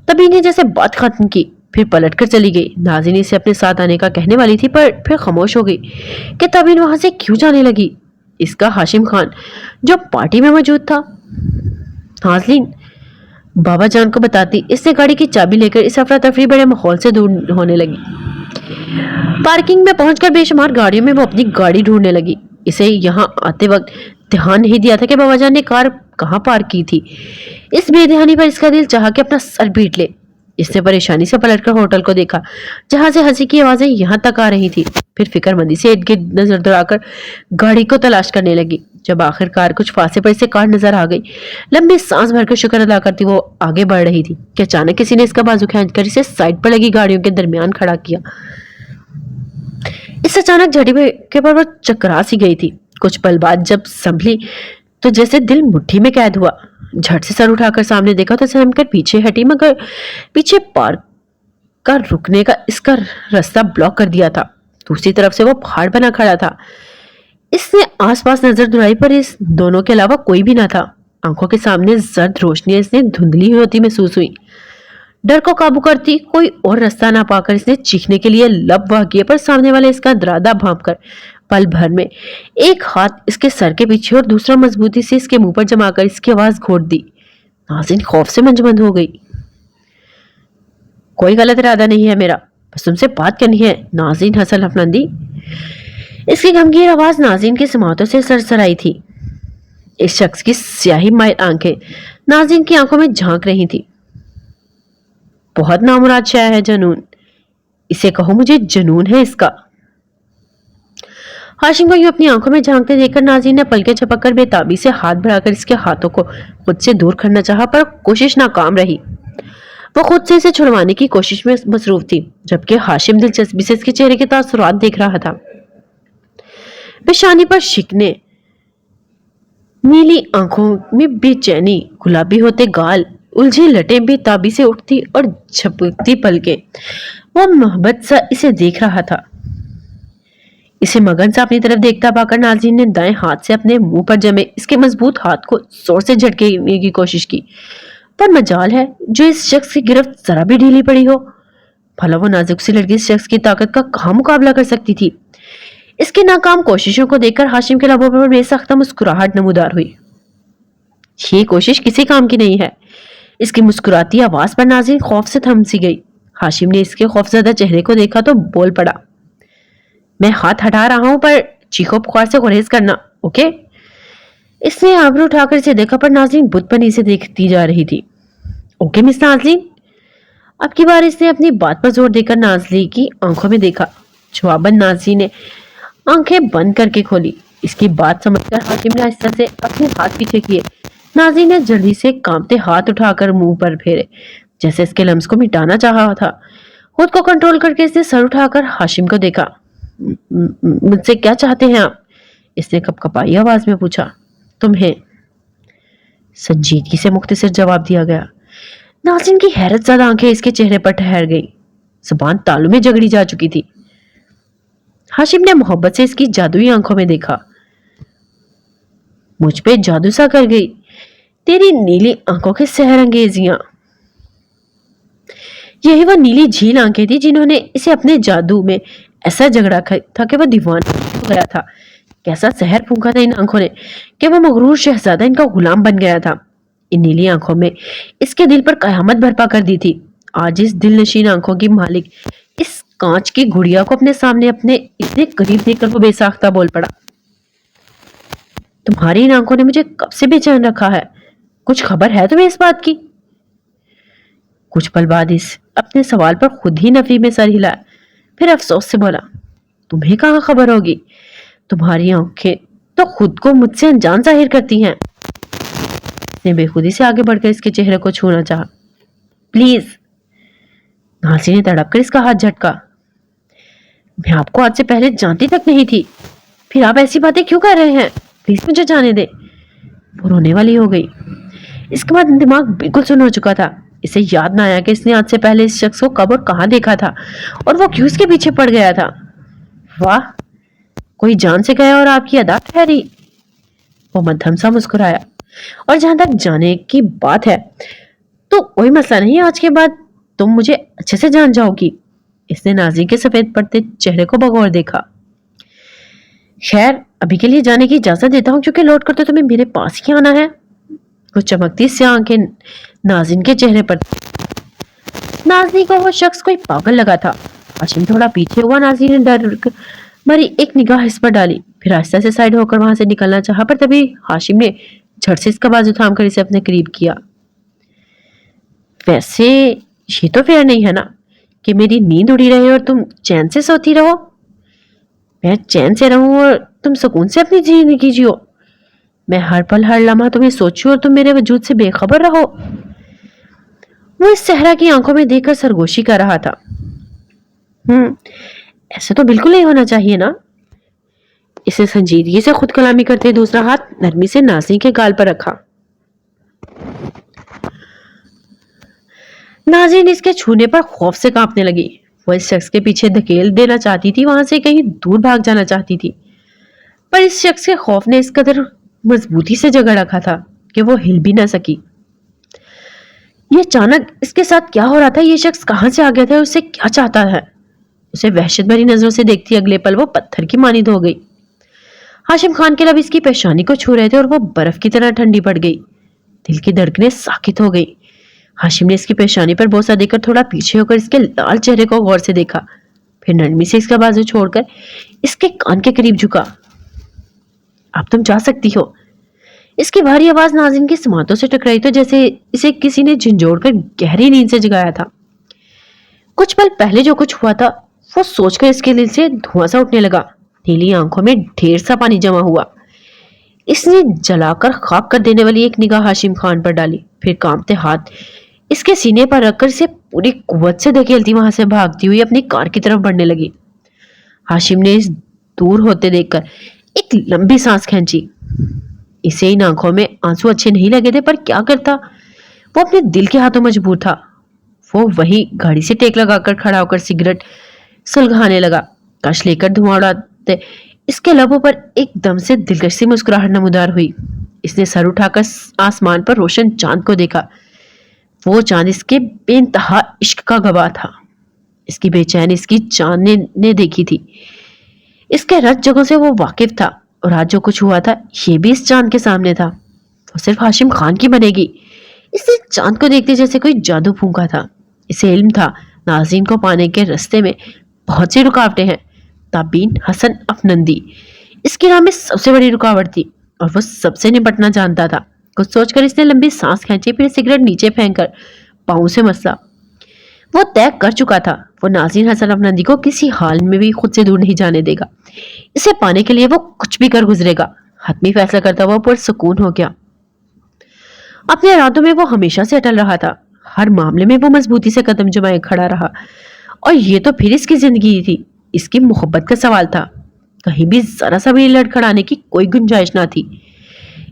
तभी ने जैसे बात खत्म की, फिर पलटकर चली गई। नाज़रीन इसे अपने साथ आने का कहने वाली थी, पर फिर खामोश हो गई कि तबीन वहां से क्यों जाने लगी। इसका हाशिम खान जो पार्टी में मौजूद था। नाज़रीन बाबा जान को बताती, इससे गाड़ी की चाबी लेकर इस अफरा तफरी बड़े माहौल से दूर होने लगी। पार्किंग में पहुंचकर बेशुमार गाड़ियों में वो अपनी गाड़ी ढूंढने लगी। इसे यहाँ आते वक्त ध्यान नहीं दिया था कि बाबा जान ने कार कहाँ पार्क की थी। इस बेध्यानी पर इसका दिल चाहा कि अपना सर पीट ले। इसने परेशानी से पलटकर होटल को देखा, जहां से हंसी की आवाजें यहां तक आ रही थी। फिर फिक्रमंदी से इर्द गिर्द नजर दौड़ाकर गाड़ी को तलाश करने लगी। जब आखिरकार कुछ फासले पर इसे कार नजर आ गई, लंबी सांस भरकर शुक्र अदा करती वो आगे बढ़ रही थी कि अचानक किसी ने इसका बाजू खींचकर इसे साइड पर लगी गाड़ियों के दरमियान खड़ा किया। इस अचानक झटके के पर वो चकरा सी गई थी। कुछ पल बाद जब संभली तो जैसे दिल मुट्ठी में कैद हुआ। झट से सर उठाकर सामने देखा तो सहमकर पीछे हटी, मगर पीछे पार्क का रुकने का इसका रास्ता ब्लॉक कर दिया था। दूसरी तरफ से वो पहाड़ बना खड़ा था। इसने आसपास नजर दौड़ाई पर इस दोनों के अलावा कोई भी ना था। आंखों के सामने जर्द रोशनी इसने धुंधली होती महसूस हुई। डर को काबू करती कोई और रास्ता ना पाकर इसने चीखने के लिए लब वाह किए, पर सामने वाले इसका दरादा भांपकर पल भर में एक हाथ इसके सर के पीछे और दूसरा मजबूती से इसके मुंह पर जमाकर इसकी आवाज घोट दी। नाज़रीन खौफ से मंजमंद हो गई। कोई गलत इरादा नहीं है मेरा, बस तुमसे बात करनी है नाज़रीन हसन अफनंदी। इसकी गमगीन आवाज नाज़रीन की समातों से सरसराई थी। इस शख्स की स्याही माइल आंखें नाज़रीन की आंखों में झांक रही थी। बहुत नामुराद शाया है जनून, इसे कहो मुझे जुनून है इसका। हाशिम को यूं अपनी आंखों में झांकते देखकर नाज़रीन ने पलके झपककर बेताबी से हाथ बढ़ाकर इसके हाथों को खुद से दूर करना चाहा, पर कोशिश नाकाम रही। वो खुद से इसे छुड़वाने की कोशिश में मसरूफ थी, जबकि हाशिम दिलचस्पी से इसके चेहरे के तासुरात देख रहा था। पेशानी पर शिकने, नीली आंखों में बेचैनी, गुलाबी होते गाल, उलझी लटें बेताबी से उठती और झपकती पलकें। वो मोहब्बत सा इसे देख रहा था। इसे मगन से अपनी तरफ देखता पाकर नाज़रीन ने दाएं हाथ से अपने मुंह पर जमे इसके मजबूत हाथ को जोर से झटकेने की कोशिश की, पर मजाल है जो इस शख्स की गिरफ्त जरा भी ढीली पड़ी हो। भला वो नाजुक सी लड़की इस शख्स की ताकत का कहाँ मुकाबला कर सकती थी। इसकी नाकाम कोशिशों को देखकर हाशिम के लबों पर बेसख्ता मुस्कुराहट नमूदार हुई। ये कोशिश किसी काम की नहीं है। इसकी मुस्कुराती आवाज पर नाज़रीन खौफ से थम सी गई। हाशिम ने इसके खौफजदा चेहरे को देखा तो बोल पड़ा, मैं हाथ हटा रहा हूं, पर चीखो पुकार से गुरेज करना, ओके? इसने आबरू उठाकर इसे देखा, पर नाज़रीन बुतपनी से देखती जा रही थी। ओके मिस नाज़रीन। अब की बार इसने अपनी बात पर जोर देकर नाज़रीन की आंखों में देखा। जवाबन नाज़रीन ने आंखें बंद करके खोली। इसकी बात समझकर हाशिम ने आहिस्ता से अपने हाथ पीछे किए। नाज़रीन ने जल्दी से कांपते हाथ उठाकर मुंह पर फेरे, जैसे इसके लम्स को मिटाना चाहा था। खुद को कंट्रोल करके इसने सर उठाकर हाशिम को देखा। मुझसे क्या चाहते हैं आप? इसने कपकपाई आवाज में पूछा। तुम्हें, संजीदगी से मुख्तसर जवाब दिया गया। नाज़रीन की हैरत ज़दा आंखें इसके चेहरे पर ठहर गई। जुबान तालू में जगड़ी जा चुकी थी। हाशिम ने मोहब्बत से इसकी जादुई आंखों में देखा। मुझ पे जादू सा कर गई तेरी नीली आंखों की सहरंगेजियां। यही वह नीली झील आंखें थी जिन्होंने इसे अपने जादू में ऐसा झगड़ा था कि वह दीवाना हो गया था। कैसा सहर फूंका था इन आंखों ने कि वह मगरूर शहजादा इनका गुलाम बन गया था। इन नीली आंखों में इसके दिल पर कयामत बर्पा कर दी थी। आज इस दिल नशीन आंखों की मालिक इस कांच की गुड़िया को अपने सामने अपने इतने करीब देखकर वो बेसाख्ता बोल पड़ा। तुम्हारी इन आंखों ने मुझे कब से बेचैन रखा है। कुछ खबर है तुम्हें इस बात की? कुछ पल बाद इस अपने सवाल पर खुद ही नफी में सर हिलाया, फिर अफसोस से बोला, तुम्हें कहाँ खबर होगी? तुम्हारी आंखें तो खुद को मुझसे अनजान जाहिर करती हैं। उसने बेखुदी से आगे बढ़कर इसके चेहरे को छूना चाहा। प्लीज। नाज़रीन ने तड़प कर इसका हाथ झटका। मैं आपको आज से पहले जानती तक नहीं थी, फिर आप ऐसी बातें क्यों कर रहे हैं? प्लीज मुझे जाने दे। वो रोने वाली हो गई। इसके बाद दिमाग बिल्कुल सुन्न हो चुका था। इसे याद ना आया कि इसने आज से पहले इस शख्स को कब और कहां देखा था और वो क्यों इसके पीछे पड़ गया था। वाह, कोई जान से गया और आपकी अदा ठहरी। वो मध्यम सा मुस्कुराया। और जहां तक जाने की बात है तो कोई मसला नहीं, आज के बाद तुम मुझे अच्छे से जान जाओगी। इसने नाज़रीन के सफेद पड़ते चेहरे को बगौर देखा। खैर, अभी के लिए जाने की इजाजत देता हूँ, क्योंकि लौट कर तो तुम्हें मेरे पास ही आना है। वो चमकती सी आंखें नाज़रीन के चेहरे पर। नाज़रीन को वो शख्स कोई पागल लगा था। हाशिम थोड़ा पीछे हुआ। नाज़रीन ने डर भरी एक निगाह इस पर डाली, फिर आहिस्ता से साइड होकर वहां से निकलना चाहा, पर तभी हाशिम ने झट से इसका बाजू थाम कर इसे अपने करीब किया। वैसे یہ تو فیئر نہیں ہے نا کہ میری نیند اڑی رہے اور تم چین سے سوتی رہو. میں چین سے رہوں اور تم سکون سے اپنی زندگی جیو. میں ہر پل ہر لمحہ تمہیں سوچوں اور تم میرے وجود سے بے خبر رہو. وہ اس صحرا کی آنکھوں میں دیکھ کر سرگوشی کر رہا تھا. ایسے تو بالکل نہیں ہونا چاہیے نا. اسے سنجیدگی سے خود کلامی کرتے دوسرا ہاتھ نرمی سے نازنین کے گال پر رکھا. نازنین اس کے چھونے پر خوف سے کانپنے لگی. وہ اس شخص کے پیچھے دھکیل دینا چاہتی تھی, وہاں سے کہیں دور بھاگ جانا چاہتی تھی, پر اس شخص کے خوف نے اس قدر مضبوطی سے جگڑ رکھا تھا کہ وہ ہل بھی نہ سکی. یہ اچانک اس کے ساتھ کیا ہو رہا تھا؟ یہ شخص کہاں سے آ گیا تھا اور اسے کیا چاہتا ہے؟ اسے وحشت بھری نظروں سے دیکھتی اگلے پل وہ پتھر کی مانند ہو گئی. ہاشم خان کے لب اس کی پیشانی کو چھو رہے تھے اور وہ برف کی طرح ٹھنڈی پڑ گئی. دل کی دھڑکنیں ساکت ہو گئی. ہاشم نے اس کی پیشانی پر بوسہ دے کر تھوڑا پیچھے ہو کر اس کے لال چہرے کو غور سے دیکھا, پھر نرمی سے اس کا بازو چھوڑ کر اس کے کان کے قریب جھکا. اب تم جا سکتی ہو. اس کی بھاری آواز نازنین کی سماعتوں سے ٹکرائی تو جیسے اسے کسی نے جھنجھوڑ کر گہری نیند سے جگایا تھا. کچھ پل پہلے جو کچھ ہوا تھا وہ سوچ کر اس کے دل سے دھواں سا اٹھنے لگا. نیلی آنکھوں میں ڈھیر سا پانی جمع ہوا. اس نے جلا کر خاک کر دینے والی ایک نگاہ ہاشم خان پر ڈالی, پھر کانپتے ہاتھ اس کے سینے پر رکھ کر اسے پوری قوت سے دھکیلتی وہاں سے بھاگتی ہوئی اپنی کار کی طرف بڑھنے لگی. ہاشم نے اس دور ہوتے دیکھ کر ایک لمبی سانس کھینچی. اسے ان آنکھوں میں آنسو اچھے نہیں لگے تھے, پر کیا کرتا؟ وہ اپنے دل کے ہاتھوں مجبور تھا. وہ وہی گاڑی سے ٹیک لگا کر کھڑا ہو کر سگریٹ سلگانے لگا. کش لے کر دھواں اڑاتے اس کے لبوں پر ایک دم سے دلکش سی مسکراہٹ نمودار ہوئی. اس نے سر اٹھا کر آسمان پر روشن چاند کو دیکھا. وہ چاند اس کے بے انتہا عشق کا گواہ تھا. اس کی بے چینی اس کی چاند نے دیکھی تھی. اس کے رت جگہوں سے وہ واقف تھا, اور آج جو کچھ ہوا تھا یہ بھی اس چاند کے سامنے تھا. وہ صرف ہاشم خان کی بنے گی. اس نے چاند کو دیکھتے جیسے کوئی جادو پھونکا تھا. اسے علم تھا نازنین کو پانے کے رستے میں بہت سی رکاوٹیں ہیں. تابین حسن افنندی اس کی راہ میں سب سے بڑی رکاوٹ تھی, اور وہ سب سے نپٹنا جانتا تھا. کچھ سوچ کر اس نے لمبی سانس کھینچی, پھر سگریٹ نیچے پھینک کر پاؤں سے مسلا. وہ طے کر چکا تھا وہ نازنین حسن افنندی کو کسی حال میں بھی خود سے دور نہیں جانے دے گا. اسے پانے کے لیے وہ کچھ بھی کر گزرے گا. حتمی فیصلہ کرتا ہوا پرسکون ہو گیا. اپنے ارادوں میں وہ ہمیشہ سے اٹل رہا تھا. ہر معاملے میں وہ مضبوطی سے قدم جمائے کھڑا رہا, اور یہ تو پھر اس کی زندگی تھی. اس کی محبت کا سوال تھا. کہیں بھی ذرا سا بھی لڑکھڑانے کی کوئی گنجائش نہ تھی.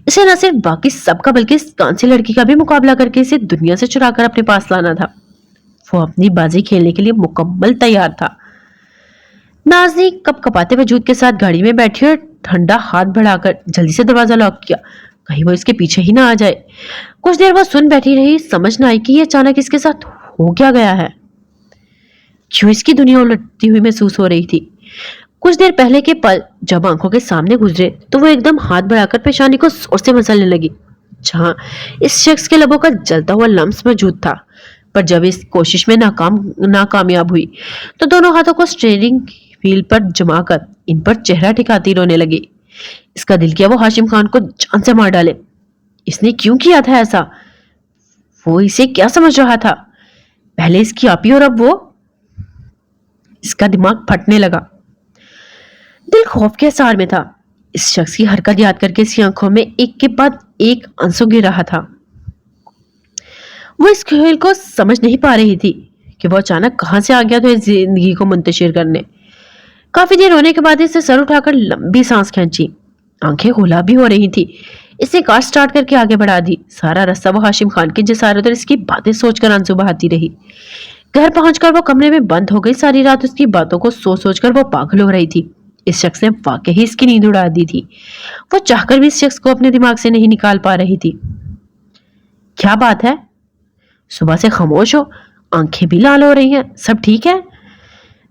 اسے نہ صرف باقی سب کا بلکہ اس کانسی لڑکی کا بھی مقابلہ کر کے اسے دنیا سے چرا کر اپنے پاس لانا تھا. وہ اپنی بازی کھیلنے کے لیے مکمل تیار تھا. نازنین کپ کپاتے وجود کے ساتھ گاڑی میں بیٹھی اور ٹھنڈا ہاتھ بڑھا کر جلدی سے دروازہ لاک کیا, کہیں وہ اس کے پیچھے ہی نہ آ جائے. کچھ دیر وہ سن بیٹھی رہی, سمجھ نہ آئی کہ یہ اچانک اس کے ساتھ ہو کیا گیا ہے. کیوں اس کی دنیا الٹتی ہوئی محسوس ہو رہی تھی. کچھ دیر پہلے کے پل جب آنکھوں کے سامنے گزرے تو وہ ایک دم ہاتھ بڑھا کر پیشانی کو زور سے مچلنے لگی, جہاں اس شخص کے لبوں کا جلتا ہوا لمس موجود تھا. پر جب اس کوشش میں ناکامیاب ہوئی تو دونوں ہاتھوں کو اسٹیئرنگ وہیل پر جما کر ان پر چہرہ ٹھکاتی رونے لگی. اس کا دل کیا وہ ہاشم خان کو جان سے مار ڈالے. اس نے کیوں کیا تھا ایسا؟ وہ اسے کیا سمجھ رہا تھا؟ پہلے اس کی آپی اور اب وہ. اس کا دماغ پھٹنے لگا. دل خوف کے اثار میں تھا. اس شخص کی حرکت یاد کر کے اس کی آنکھوں میں ایک کے بعد ایک آنسو گر رہا تھا. وہ اس کھیل کو سمجھ نہیں پا رہی تھی کہ وہ اچانک کہاں سے آ گیا تو اس زندگی کو منتشر کرنے. کافی دیر ہونے کے بعد اسے سر اٹھا کر لمبی سانس کھینچی. آنکھیں گلابی ہو رہی تھی. اس نے کار سٹارٹ کر کے آگے بڑھا دی. سارا راستہ وہ ہاشم خان کی جسارت اور اس کی باتیں سوچ کر آنسو بہاتی رہی. گھر پہنچ کر وہ کمرے میں بند ہو گئی. ساری رات اس کی باتوں کو سوچ کر وہ پاگل ہو رہی تھی. اس شخص نے واقعی اس کی نیند اڑا دی تھی. وہ چاہ کر بھی اس شخص کو اپنے دماغ سے نہیں نکال پا رہی تھی. کیا بات ہے؟ صبح سے خاموش ہو, آنکھیں بھی لال ہو رہی ہیں, سب ٹھیک ہے؟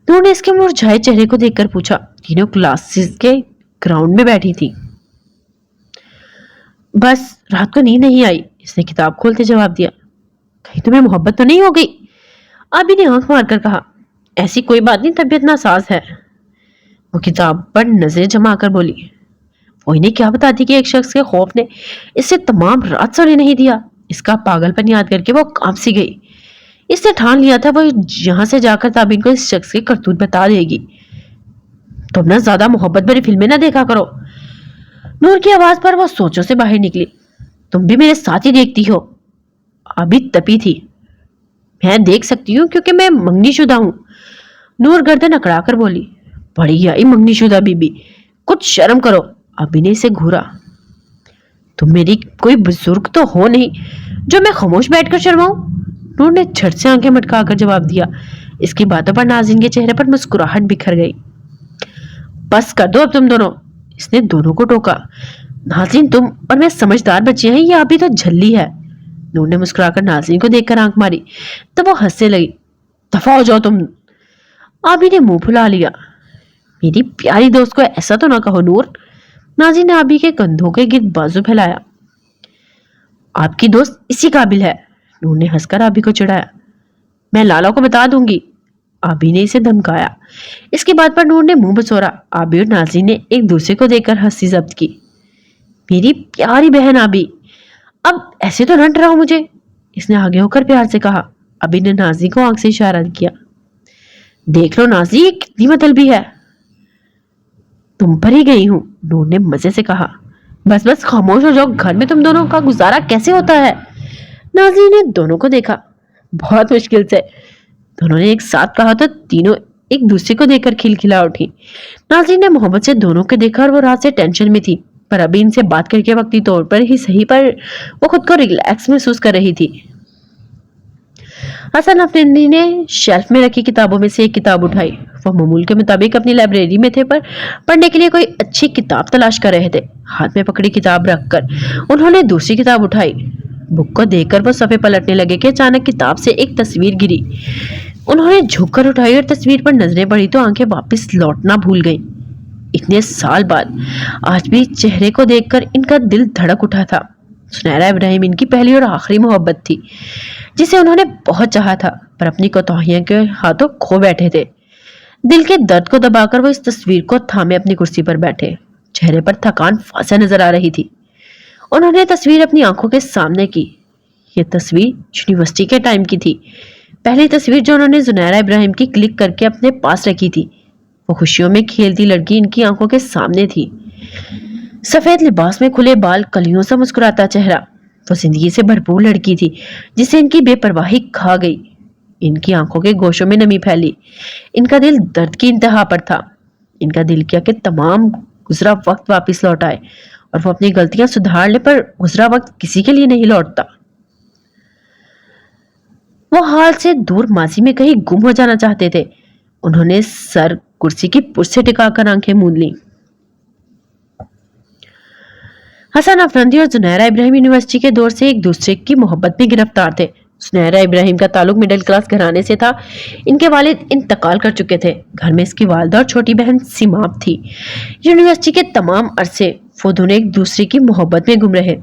نور نے اس کے مرجھائے چہرے کو دیکھ کر پوچھا. تینوں کلاسز کے گراؤنڈ میں بیٹھی تھی. بس رات کو نیند نہیں آئی, اس نے کتاب کھولتے جواب دیا. کہیں تمہیں محبت تو نہیں ہو گئی؟ آبی نے آنکھ مار کر کہا. ایسی کوئی بات نہیں, طبیعت ناساز ہے. وہ کتاب پر نظریں جما کر بولی. وہ انہیں کیا بتاتی کہ ایک شخص کے خوف نے اسے تمام رات سونے نہیں دیا. اس کا پاگل پن یاد کر کے وہ کانپ سی گئی. اس نے ٹھان لیا تھا وہ یہاں سے جا کر تابین کو اس شخص کی کرتوت بتا دے گی۔ تم نہ زیادہ محبت بھری فلمیں نہ دیکھا کرو۔ نور کی آواز پر وہ سوچوں سے باہر نکلی۔ تم بھی میرے ساتھ ہی دیکھتی ہو۔ ابھی تپی تھی۔ میں دیکھ سکتی ہوں کیونکہ میں منگنی شدہ ہوں۔ نور گردن اکڑا کر بولی۔ بڑی آئی منگنی شدہ بی بی، کچھ شرم کرو۔ ابھی نے اسے گھورا۔ تم میری کوئی بزرگ تو ہو نہیں جو میں خاموش بیٹھ کر شرماؤں؟ نور نے جھٹ سے آنکھیں مٹکا کر جواب دیا۔ اس کی باتوں پر ناظرین کے چہرے پر مسکراہٹ بکھر گئی۔ بس کر دو اب تم دونوں، اس نے دونوں کو ٹوکا۔ ناظرین تم اور میں سمجھدار بچے ہیں، یہ ابھی تو جھلی ہے۔ نور نے مسکرا کر ناظرین کو دیکھ کر آنکھ ماری تو وہ ہنسنے لگی۔ دفع ہو جاؤ تم۔ آبی نے منہ پھلا لیا۔ میری پیاری دوست کو ایسا تو نہ کہو نور۔ ناظرین نے آبی کے کندھوں کے گرد بازو پھیلایا۔ آپ کی دوست اسی قابل ہے۔ نور نے ہنس کر آبی کو چڑھایا۔ میں لالا کو بتا دوں گی۔ آبی نے اسے دھمکایا۔ اس کی بات پر نور نے منہ بسورا۔ آبی اور ناظرین نے ایک دوسرے کو دیکھ کر ہنسی ضبط کی۔ میری پیاری بہن آبی، اب ایسے تو نہ ڈراؤ مجھے، اس نے آگے ہو کر پیار سے کہا۔ آبی نے نازی کو آنکھ سے اشارہ کیا۔ دیکھ لو نازی یہ کتنی مطلبی ہے۔ تم پر ہی گئی ہوں، نور نے مزے سے کہا۔ بس بس خاموش ہو جاؤ، گھر میں تم دونوں کا گزارا کیسے ہوتا ہے؟ نازی نے دونوں کو دیکھا۔ بہت مشکل سے، دونوں نے ایک ساتھ کہا تو تینوں ایک دوسرے کو دیکھ کر کھلکھلا اٹھی۔ نازی نے محبت سے دونوں کو دیکھا اور وہ رات سے ٹینشن میں تھی، پر ابھی ان سے بات کر کے وقتی طور پر ہی صحیح پر وہ خود کو ریلیکس محسوس کر رہی تھی۔ حسن افندی نے شیلف میں رکھی کتابوں میں سے ایک کتاب اٹھائی۔ وہ معمول کے مطابق اپنی لائبریری میں تھے پر پڑھنے کے لیے کوئی اچھی کتاب تلاش کر رہے تھے۔ ہاتھ میں پکڑی کتاب رکھ کر انہوں نے دوسری کتاب اٹھائی۔ بک کو دیکھ کر وہ صفحے پلٹنے لگے کہ اچانک کتاب سے ایک تصویر گری۔ انہوں نے جھک کر اٹھائی اور تصویر پر نظریں پڑی تو آنکھیں واپس لوٹنا بھول گئیں۔ اتنے سال بعد آج بھی چہرے کو دیکھ کر ان کا دل دھڑک اٹھا تھا۔ سنیرا ابراہیم ان کی پہلی اور آخری محبت تھی جسے انہوں نے بہت چاہا تھا، پر اپنی کوتاہیاں کے ہاتھوں کھو بیٹھے تھے۔ دل کے درد کو دبا کر وہ اس تصویر کو تھامے اپنی کرسی پر بیٹھے۔ چہرے پر تھکان فاصل نظر آ رہی تھی۔ انہوں نے تصویر اپنی آنکھوں کے سامنے کی۔ یہ تصویر یونیورسٹی کے ٹائم کی تھی، پہلی تصویر جو انہوں نے زنیرا ابراہیم کی کلک کر کے اپنے پاس رکھی تھی۔ وہ خوشیوں میں کھیلتی لڑکی ان کی آنکھوں کے سامنے تھی، سفید لباس میں کھلے بال، کلیوں سے مسکراتا چہرہ۔ وہ زندگی سے بھرپور لڑکی تھی جسے ان کی بے پرواہی کھا گئی۔ ان کی آنکھوں کے گوشوں میں نمی پھیلی، ان کا دل درد کی انتہا پر تھا۔ ان کا دل کیا کہ تمام گزرا وقت واپس لوٹ آئے، اور وہ اپنی غلطیاں سدھار لے، پر گزرا وقت کسی کے لیے نہیں لوٹتا۔ وہ حال سے دور ماضی میں کہیں گم ہو جانا چاہتے تھے۔ انہوں نے سر کرسی کی پشت سے ٹکا کر آنکھیں موند لیں۔ حسن افندی اور زنیرا ابراہیم یونیورسٹی کے دور سے ایک دوسرے کی محبت میں گرفتار تھے۔ زنیرا ابراہیم کا تعلق مڈل کلاس گھرانے سے تھا۔ ان کے والد انتقال کر چکے تھے۔ گھر میں اس کی والدہ اور چھوٹی بہن سیماب تھی۔ یونیورسٹی کے تمام عرصے وہ دونوں ایک دوسرے کی محبت میں گم رہے،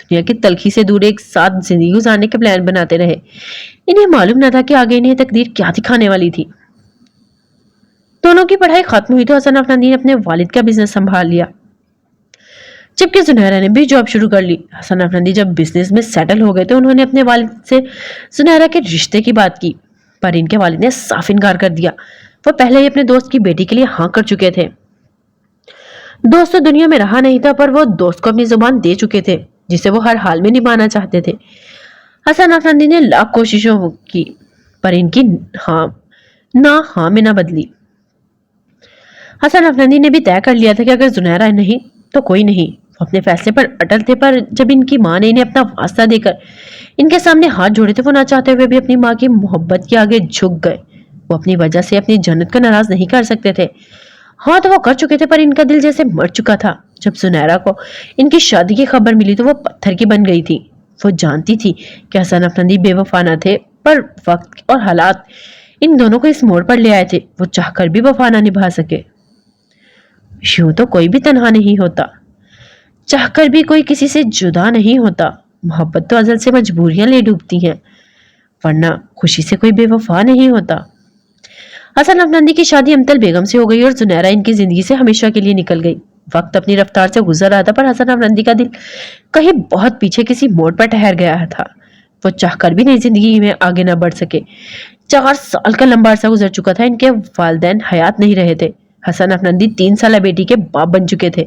دنیا کی تلخی سے دور ایک ساتھ زندگی گزارنے کے پلان بناتے رہے۔ انہیں معلوم نہ تھا کہ آگے انہیں تقدیر کیا دکھانے والی تھی۔ دونوں کی پڑھائی ختم ہوئی تو حسن افندی نے اپنے والد کا بزنس سنبھال لیا، جبکہ زنیرا نے بھی جاب شروع کر لی۔ حسن افندی جب بزنس میں سیٹل ہو گئے تو انہوں نے اپنے والد سے زنیرا کے رشتے کی بات کی، پر ان کے والد نے صاف انکار کر دیا۔ وہ پہلے ہی اپنے دوست کی بیٹی کے لیے ہاں کر چکے تھے۔ دوست تو دنیا میں رہا نہیں تھا، پر وہ دوست کو اپنی زبان دے چکے تھے جسے وہ ہر حال میں نبھانا چاہتے تھے۔ حسن افندی نے لاکھ کوششوں کی، پر ان کی ہاں میں نہ بدلی۔ حسن افندی نے بھی طے کر لیا تھا کہ اگر زنیرا نہیں تو کوئی نہیں۔ وہ اپنے فیصلے پر اٹل تھے، پر جب ان کی ماں نے انہیں اپنا واسطہ دے کر ان کے سامنے ہاتھ جوڑے تھے، وہ نہ چاہتے ہوئے بھی اپنی ماں کی محبت کے آگے جھک گئے۔ وہ اپنی وجہ سے اپنی جنت کو ناراض نہیں کر سکتے تھے۔ ہاں تو وہ کر چکے تھے، پر ان کا دل جیسے مر چکا تھا۔ جب زنیرا کو ان کی شادی کی خبر ملی تو وہ پتھر کی بن گئی تھی۔ وہ جانتی تھی کہ حسن افندی بے وفا نہ تھے، پر وقت اور حالات ان دونوں کو اس موڑ پر لے آئے تھے۔ وہ چاہ کر بھی وفا نہ نبھا سکے۔ یوں تو کوئی بھی تنہا نہیں ہوتا، چاہ کر بھی کوئی کسی سے جدا نہیں ہوتا۔ محبت تو ازل سے مجبوریاں لے ڈوبتی ہیں، ورنہ خوشی سے کوئی بے وفا نہیں ہوتا۔ حسن افندی کی شادی امتل بیگم سے ہو گئی اور زنیرا ان کی زندگی سے ہمیشہ کے لیے نکل گئی۔ وقت اپنی رفتار سے گزر رہا تھا، پر حسن افندی کا دل کہیں بہت پیچھے کسی موڑ پر ٹھہر گیا تھا۔ वो चाहकर भी नई जिंदगी में आगे न बढ़ सके। 4 साल का लंबा अरसा गुजर चुका था, इनके वालिदैन हयात नहीं रहे थे। हसन अफनंदी 3 साल बेटी के बाप बन चुके थे।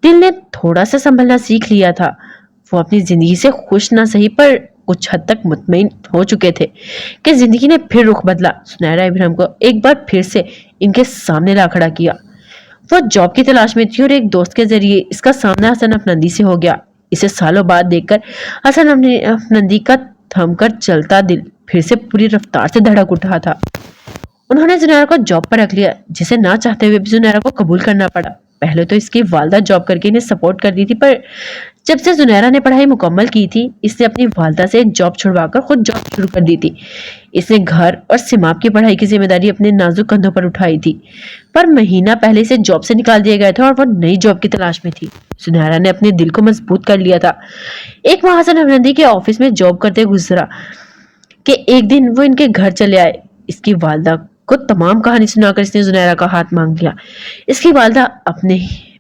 दिल ने थोड़ा सा संभलना सीख लिया था। वो अपनी जिंदगी से खुश ना सही पर कुछ हद तक मुतमईन हो चुके थे कि जिंदगी ने फिर रुख बदला। सुनहरा इब्राहिम को एक बार फिर से इनके सामने ला खड़ा किया। वो जॉब की तलाश में थी और एक दोस्त के जरिए इसका सामना हसन अफनंदी से हो गया। इसे सालों बाद देखकर हसन अफनंदी का थमकर चलता दिल फिर से पूरी रफ्तार से धड़क उठा था। उन्होंने जुनैरा को जॉब पर रख लिया, जिसे ना चाहते हुए भी जुनैरा को कबूल करना पड़ा। पहले तो इसकी वालदा जॉब करके इन्हें सपोर्ट करती थी, पर जब से जुनैरा ने पढ़ाई मुकम्मल की थी, इसने अपनी वालदा से जॉब छुड़वाकर खुद जॉब शुरू कर दी थी। इसने घर और सिमाब की पढ़ाई की जिम्मेदारी अपने नाजुक कंधों पर उठाई थी। पर महीना पहले से जॉब से निकाल दिया गया था और वो नई जॉब की तलाश में थी। जुनैरा ने अपने दिल को मजबूत कर लिया था। एक माह हसन अफनंदी के ऑफिस में जॉब करते गुजरा कि एक दिन वो इनके घर चले आए। इसकी वालदा को तमाम कहानी सुनाकर इसने जुनैरा का हाथ मांग लिया। इसकी वालदा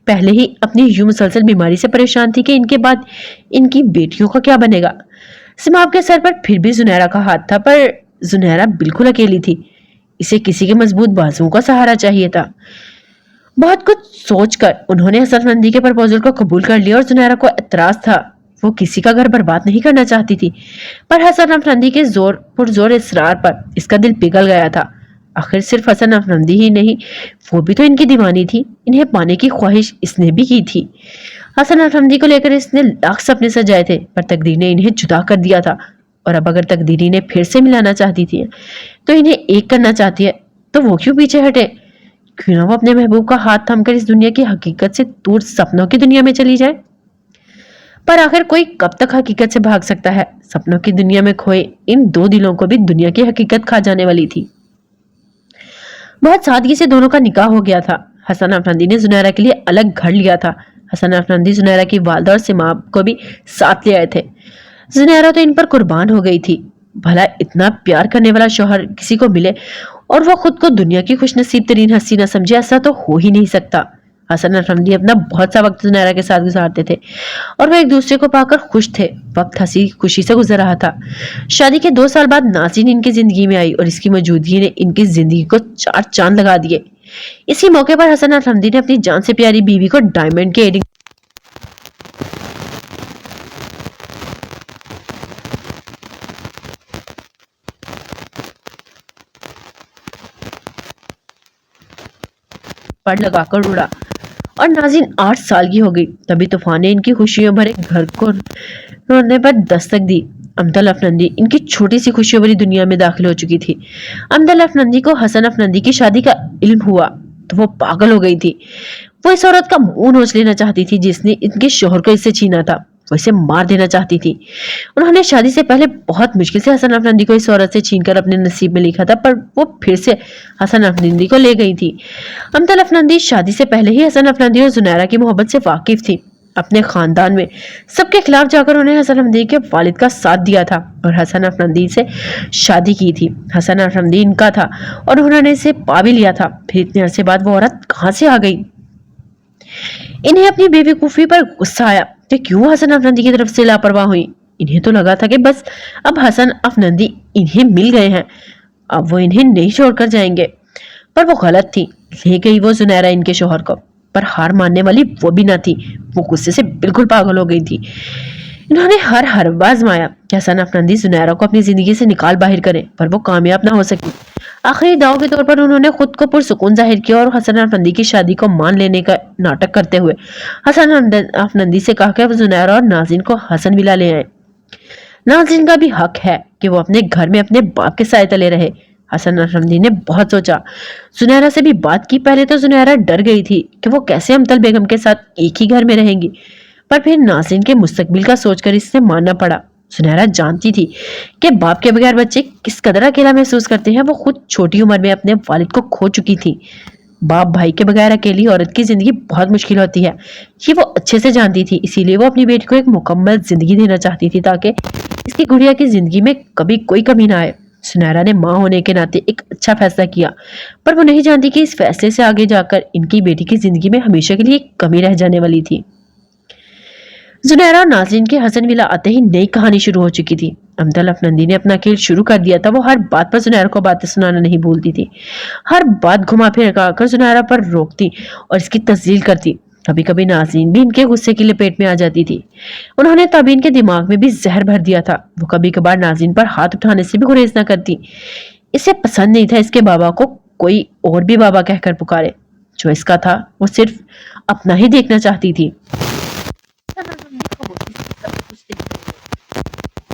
पहले ही अपनी यूं मुसलसल बीमारी से परेशान थी कि इनके बाद इनकी बेटियों का क्या बनेगा। सिमाब के सर पर फिर भी जुनैरा का हाथ था, पर जुनैरा बिल्कुल अकेली थी। इसे किसी के मजबूत बाजुओं का सहारा चाहिए था। बहुत कुछ सोचकर उन्होंने हसन अफनंदी के प्रपोजल को कबूल कर लिया और जुनैरा को एतराज था। वो किसी का घर बर्बाद नहीं करना चाहती थी, पर हसन अफनंदी के पुरजोर इसरार पर इसका दिल पिघल गया था। आखिर सिर्फ हसन अफनंदी ही नहीं, वो भी तो इनकी दीवानी थी। इन्हें पाने की ख्वाहिश इसने भी की थी। हसन अफनंदी को लेकर इसने लाख सपने सजाए थे, पर तकदीर ने इन्हें जुदा कर दिया था। और अब अगर तकदीर इन्हें फिर से मिलाना चाहती थी, तो इन्हें एक करना चाहती है, तो वो क्यों पीछे हटे? क्यों ना वो अपने महबूब का हाथ थामकर इस दुनिया की हकीकत से दूर सपनों की दुनिया में चली जाए। पर आखिर कोई कब तक हकीकत से भाग सकता है? सपनों की दुनिया में खोए इन दो दिलों को भी दुनिया की हकीकत खा जाने वाली थी। बहुत सादगी से दोनों का निकाह हो गया था। हसन अफनंदी ने जुनैरा के लिए अलग घर लिया था। हसन अफनंदी जुनैरा की वालदा और सिमाब को भी साथ ले आए थे। जुनैरा तो इन पर कुर्बान हो गई थी। भला इतना प्यार करने वाला शौहर किसी को मिले और वो खुद को दुनिया की खुशनसीब तरीन हस्ती न समझे, ऐसा तो हो ही नहीं सकता। हसन अफनंदी अपना बहुत सा वक्त जुनैरा के साथ गुजारते थे और वो एक दूसरे को पाकर खुश थे। वक्त हंसी खुशी से गुजर रहा था। शादी के 2 साल बाद नाज़रीन इनकी जिंदगी में आई और इसकी मौजूदगी ने इनकी जिंदगी को 4 चांद लगा दिए। इसी मौके पर हसन अफनंदी ने अपनी जान से प्यारी बीवी को डायमंड के एयरिंग पर लगाकर उड़ा और नाज़रीन 8 साल की हो गई। तभी तूफान ने इनकी खुशियों भरे घर को रोने पर दस्तक दी। अमदल अफनंदी इनकी छोटी सी खुशियों भरी दुनिया में दाखिल हो चुकी थी। अमदल अफनंदी को हसन अफनंदी की शादी का इल्म हुआ तो वो पागल हो गई थी। वो इस औरत का मुंह नोच लेना चाहती थी जिसने इनके शोहर को इससे छीना था। वो इसे मार देना चाहती थी। उन्होंने शादी से पहले बहुत मुश्किल से हसन अफनंदी को इस औरत से छीनकर अपने नसीब में लिखा था, पर वो फिर से हसन अफनंदी को ले गई थी। अमदल अफनंदी शादी से पहले ही हसन अफनंदी और जुनैरा की मोहब्बत से वाकिफ थी। अपने खानदान में सबके खिलाफ जाकर उन्हें हसन अफनंदी के वालिद का साथ दिया था और हसन अफनंदी से शादी की थी। हसन अफनंदी इनका था और उन्होंने इसे पा भी लिया था। फिर इतने अरसे बाद वो औरत कहां से आ गई? इन्हें अपनी बेवकूफी पर गुस्सा आया कि क्यों हसन अफनंदी की तरफ से लापरवाह हुई। इन्हें तो लगा था कि बस अब हसन अफनंदी इन्हें मिल गए हैं, अब वो इन्हें नहीं छोड़कर जाएंगे, पर वो गलत थी। ले गई वो जुनैरा इनके शोहर को, पर हार मानने वाली वो भी ना थी। वो गुस्से से बिल्कुल पागल हो गई थी। इन्होंने हर हरबा आजमाया कि हसन अफनंदी जुनैरा को अपनी जिंदगी से निकाल बाहर करें, पर वो कामयाब ना हो सकी। आखिरी दाव के तौर पर उन्होंने खुद को पुरसुकून जाहिर किया और हसन अफनंदी की शादी को मान लेने का नाटक करते हुए हसन अफनंदी से कहा कि वो जुनैरा और नाज़रीन को हसन विला ले आए। नाज़रीन का भी हक है कि वो अपने घर में अपने बाप के साए तले रहे। हसन अफनंदी ने बहुत सोचा, जुनैरा से भी बात की। पहले तो जुनैरा डर गई थी कि वो कैसे अमतल बेगम के साथ एक ही घर में रहेंगी, पर फिर नाज़रीन के मुस्तकबिल का सोचकर इसे मानना पड़ा। जुनैरा जानती थी कि बाप के बगैर बच्चे किस कदर अकेला महसूस करते हैं। वो खुद छोटी उम्र में अपने वालिद को खो चुकी थी। बाप भाई के बगैर अकेली औरत की जिंदगी बहुत मुश्किल होती है, ये वो अच्छे से जानती थी। इसीलिए वो अपनी बेटी को एक मुकम्मल जिंदगी देना चाहती थी ताकि इसकी गुड़िया की जिंदगी में कभी कोई कमी ना आए। सुनैरा ने माँ होने के नाते एक अच्छा फैसला किया, पर वो नहीं जानती कि इस फैसले से आगे जाकर इनकी बेटी की जिंदगी में हमेशा के लिए एक कमी रह जाने वाली थी। जुनैरा और नाज़रीन के हसन विला आते ही नई कहानी शुरू हो चुकी थी। अमतल अफनंदी ने अपना खेल शुरू कर दिया था। वो हर बात पर जुनैरा को बातें सुनाना नहीं भूलती थी। हर बात घुमा फिर कर जुनैरा पर रोकती और इसकी तस्दील करती। कभी कभी नाज़रीन भी इनके गुस्से की लपेट में आ जाती थी। उन्होंने ताबीन के दिमाग में भी जहर भर दिया था। वो कभी कभार नाज़रीन पर हाथ उठाने से भी गुरेज न करती। इसे पसंद नहीं था इसके बाबा को कोई और भी बाबा कहकर पुकारे। जो इसका था वो सिर्फ अपना ही देखना चाहती थी।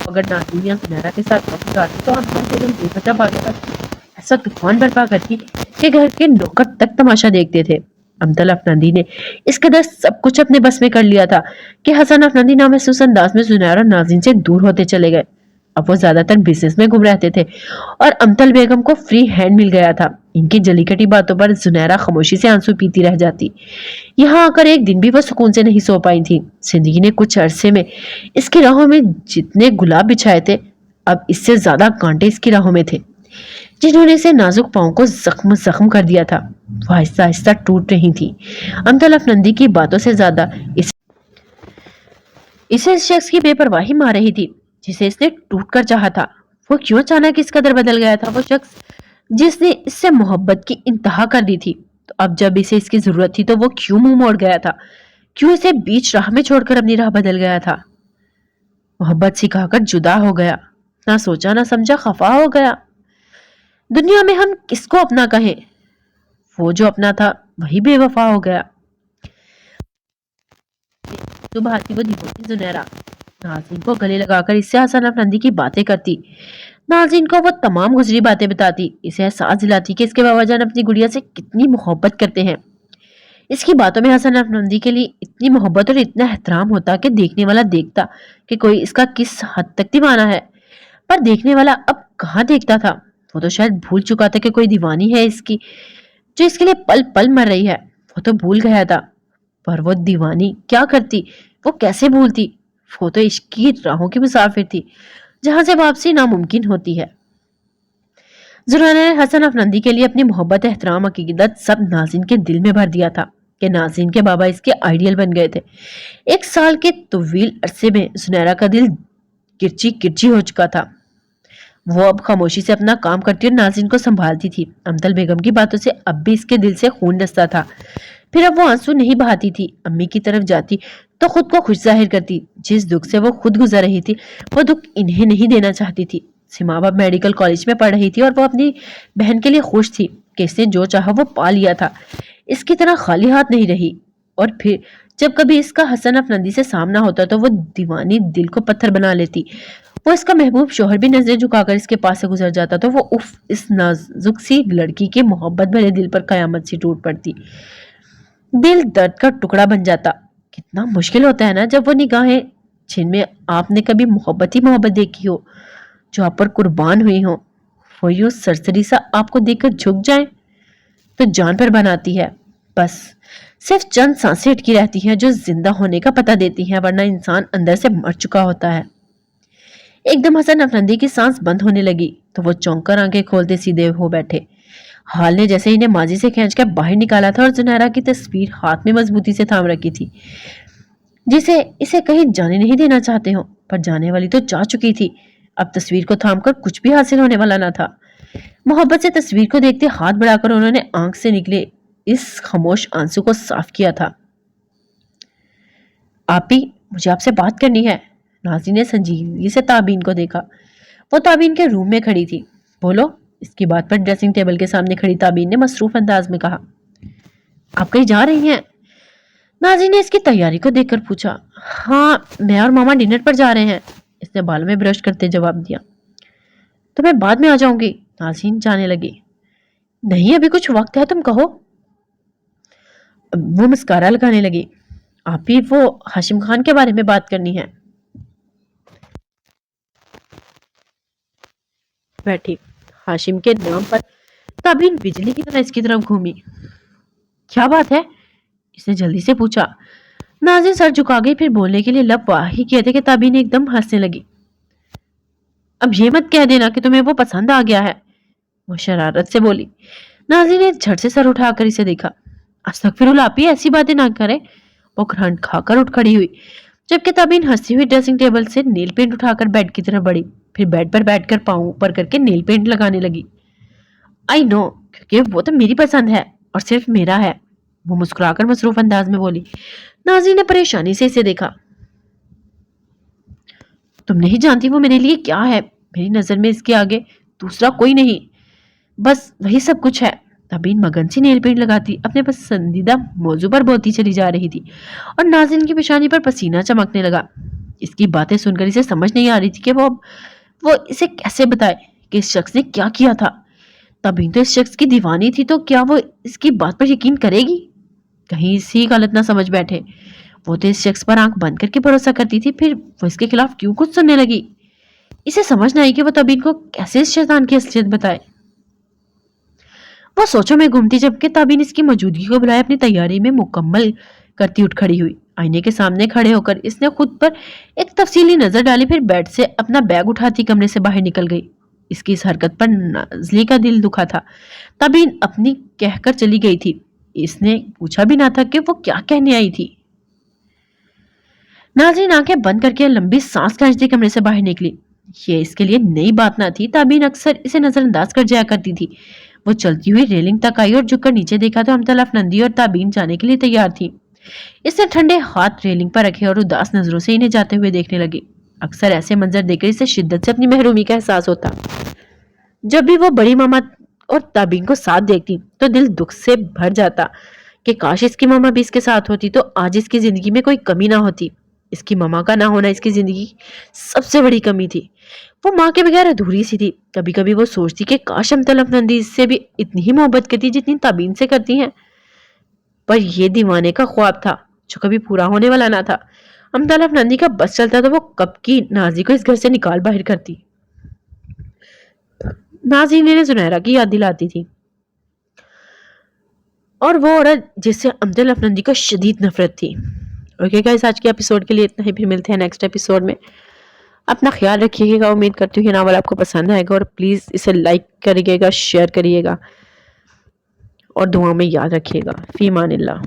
अगर नाज़रीन या सुनहरा के साथ वक्त गुजारती तो हम एकदम बेवजह बातें करती, ऐसा तूफान बर्पा करती कि घर के नौकर तक तमाशा देखते थे। अमतल अफनंदी ने इस कदर सब कुछ अपने बस में कर लिया था कि हसन अफनंदी नामहसूस अंदाज में सुनहरा और नाज़रीन से दूर होते चले गए। अब वो ज्यादातर बिजनेस में गुम रहते थे और अमतल बेगम को फ्री हैंड मिल गया था। इनकी जली कटी बातों पर जुनैरा खामोशी से आंसू पीती रह जाती। यहाँ आकर एक दिन भी वो सुकून से नहीं सो पाई थी। जिंदगी ने कुछ अरसे में इसकी राहों में जितने गुलाब बिछाए थे, अब इससे ज्यादा कांटे इसकी राहों में थे, जिन्होंने इसे नाजुक पांव को जख्म जख्म कर दिया था। वो आहिस्ता आहिस्ता टूट रही थी। अमतल अफनंदी की बातों से ज्यादा इसे इस शख्स की बेपरवाही मार रही थी जिसे इसने टूट कर चाहा था। वो क्यों अचानक इस कदर बदल गया था? वो शख्स जिसने इससे मोहब्बत की इंतहा कर दी थी, तो अब जब इसे इसकी जरूरत थी तो वो क्यों मुंह मोड़ गया था? क्यों इसे बीच राह में छोड़कर अपनी राह बदल गया था? मोहब्बत सिखाकर जुदा हो गया, ना सोचा ना समझा खफा हो गया। दुनिया में हम किसको अपना कहें? वो जो अपना था वही बेवफा हो गया। सुबह आती वो दीवानी जुनैरा नाज़रीन को गले लगाकर इससे हसन अफनंदी की बातें करती। नाज़रीन को वो तमाम गुजरी बातें बताती, इसे एहसास दिलाती कि इसके बाबा जान अपनी गुड़िया से कितनी मोहब्बत करते हैं। इसकी बातों में हसन अफनंदी के लिए इतनी मोहब्बत और इतना एहतराम होता कि देखने वाला देखता कि कोई इसका किस हद तक दीवाना है। पर देखने वाला अब कहाँ देखता था? वो तो शायद भूल चुका था कि कोई दीवानी है इसकी, जो इसके लिए पल पल मर रही है। वो तो भूल गया था। पर वो दीवानी क्या करती? वो कैसे भूलती? वो तो इश्क की राहों की मुसाफिर थी, जहां से वापसी नामुमकिन होती है। जुनैरा ने हसन अफनंदी के लिए अपनी मोहब्बत, एहतराम, अकीदत सब नाज़रीन के दिल में भर दिया था कि नाज़रीन के बाबा इसके आइडियल बन गए थे। एक साल के तवील अरसे में जुनैरा का दिल किरची किरची हो चुका था। वो अब खामोशी से अपना काम करती और नाज़रीन को संभालती थी। अमतल बेगम की बातों से अब भी इसके दिल से खून रिसता था। फिर अब वो आंसू नहीं बहाती थी। अम्मी की तरफ जाती तो खुद को खुश जाहिर करती। जिस दुख से वो खुद गुजर रही थी, वो दुख इन्हें नहीं देना चाहती थी। सीमा अब मेडिकल कॉलेज में पढ़ रही थी और वो अपनी बहन के लिए खुश थी कि इसने जो चाहा वो पा लिया था। इसकी तरह खाली हाथ नहीं रही। और फिर जब कभी इसका हसन अफनंदी से सामना होता तो वो दीवानी दिल को पत्थर बना लेती। वो इसका महबूब शोहर भी नजरें झुकाकर इसके पास से गुजर जाता तो वो उफ, इस नाजुक सी लड़की के मोहब्बत भरे दिल पर कयामत सी टूट पड़ती। दिल दर्द का टुकड़ा बन जाता। कितना मुश्किल होता है ना जब वो निगाहें जिनमें आपने कभी मोहब्बत ही मोहब्बत देखी हो, जो आप पर कुर्बान हुई हो, वो यूं सरसरी सा आपको देखकर झुक जाए तो जान पर बनाती है। बस सिर्फ चंद सांसें अटकी रहती हैं जो जिंदा होने का पता देती हैं, वरना इंसान अंदर से मर चुका होता है। एकदम हसन अफनंदी की सांस बंद होने लगी तो वो चौंक कर आंखें खोलते सीधे हो बैठे। हाल ने जैसे इन्हें माजी से खींचकर बाहर निकाला था और जुनैरा की तस्वीर हाथ में मजबूती से थाम रखी थी, जिसे इसे कहीं जाने नहीं देना चाहते हो। पर जाने वाली तो जा चुकी थी। अब तस्वीर को थामकर कुछ भी हासिल होने वाला ना था। मोहब्बत से तस्वीर को देखते हाथ बढ़ाकर उन्होंने आंख से निकले इस खामोश आंसू को साफ किया था। आपी, मुझे आपसे बात करनी है। नाज़रीन ने संजीदगी से ताबीन को देखा। वो ताबीन के रूम में खड़ी थी। बोलो। इसकी बात पर ड्रेसिंग टेबल के सामने खड़ी ताबीन ने मसरूफ अंदाज में कहा। आप कहीं जा रही हैं? नाज़रीन ने इसकी तैयारी को देखकर पूछा। हाँ, मैं और मामा डिनर पर जा रहे हैं, इसने बाल में ब्रश करते जवाब दिया। तो मैं बाद में आ जाऊंगी। नाज़रीन जाने लगी। नहीं, अभी कुछ वक्त है, तुम कहो। वो मुस्कारा लगाने लगी। आप ही वो हाशिम खान के बारे में बात करनी है। बैठी। हाशिम के नाम पर ताबीन बिजली की तरह इसकी तरफ घूमी। क्या बात है? इसने जल्दी से पूछा। नाज़रीन सर झुका गई, फिर बोलने के लिए लब वाही किए थे कि ताबीन एकदम हंसने लगी। अब ये मत कह देना कि तुम्हें वो पसंद आ गया है, वो शरारत से बोली। नाज़रीन ने झट से सर उठाकर इसे देखा। अस्तगफिरुल्लाह, आप ही ऐसी बातें ना करें। वो करंट खाकर उठ खड़ी हुई। जबकि तबीन हंसती हुई ड्रेसिंग टेबल से नेल पेंट उठाकर बेड की तरफ बढ़ी, फिर बेड पर बैठकर पाँव ऊपर करके नेल पेंट लगाने लगी। आई नो, क्योंकि वो तो मेरी पसंद है और सिर्फ मेरा है, वो मुस्कुराकर मसरूफ अंदाज में बोली। नाज़रीन ने परेशानी से इसे देखा। तुम नहीं जानती वो मेरे लिए क्या है। मेरी नजर में इसके आगे दूसरा कोई नहीं, बस वही सब कुछ है। तबीन मगन सी नेल पेंट लगाती अपने पसंदीदा मौजू पर बोलती चली जा रही थी और नाज़रीन की पेशानी पर पसीना चमकने लगा। इसकी बातें सुनकर इसे समझ नहीं आ रही थी कि वो इसे कैसे बताए कि इस शख्स ने क्या किया था। तबीन तो इस शख्स की दीवानी थी, तो क्या वो इसकी बात पर यकीन करेगी? कहीं इसी गलत ना समझ बैठे। वो तो इस शख्स पर आंख बंद करके भरोसा करती थी, फिर वो इसके खिलाफ क्यों कुछ सुनने लगी? इसे समझ न आई कि वो तबीन को कैसे इस शैतान की असलियत बताए। वो सोचों में घूमती, जबकि तबीन इसकी मौजूदगी को बुलाए अपनी तैयारी में मुकम्मल करती उठ खड़ी हुई। आईने के सामने खड़े होकर इसने खुद पर एक तफसीली नजर डाली, फिर बेड से अपना बैग उठाती कमरे से बाहर निकल गई। इसकी इस हरकत पर नाज़ली का दिल दुखा था। तबीन अपनी कहकर चली गई थी, इसने पूछा भी ना था कि वो क्या कहने आई थी। नाज़रीन आंखें बंद करके लंबी सांस खींचती कमरे से बाहर निकली। ये इसके लिए नई बात ना थी, तबीन अक्सर इसे नजरअंदाज कर जाया करती थी। वो चलती हुई रेलिंग तक आई और झुककर नीचे देखा तो हमतल अफनंदी और तबीन जाने के लिए तैयार थी। इसने ठंडे हाथ रेलिंग पर रखे और उदास नजरों से इन्हें जाते हुए देखने लगी। अक्सर ऐसे मंजर देखकर इसे शिद्दत से अपनी महरूमी का एहसास होता। जब भी वो बड़ी मामा और तबीन को साथ देखती तो दिल दुख से भर जाता कि काश इसकी मामा भी इसके साथ होती तो आज इसकी जिंदगी में कोई कमी ना होती। इसकी मामा का ना होना इसकी जिंदगी की सबसे बड़ी कमी थी। वो माँ के बगैर अधूरी सी थी। कभी कभी वो सोचती कि काश हमतल अफनंदी इससे भी इतनी ही मोहब्बत करती जितनी तबीन से करती हैं, पर ये दीवाने का ख्वाब था जो कभी पूरा होने वाला ना था। हमतल अफनंदी का बस चलता तो वो कब की नाजी को इस घर से निकाल बाहर करती। नाजी ने सुनहरा की याद दिलाती थी और वो औरत जिससे हमतल अफनंदी को शदीद नफरत थी। ओके गाइस, आज के एपिसोड के लिए इतना ही, फिर मिलते हैं नेक्स्ट एपिसोड में। अपना ख्याल रखिएगा। उम्मीद करती हूँ ये नावल आपको पसंद आएगा और प्लीज़ इसे लाइक करिएगा, शेयर करिएगा और दुआ में याद रखिएगा। फी मानिल्लाह।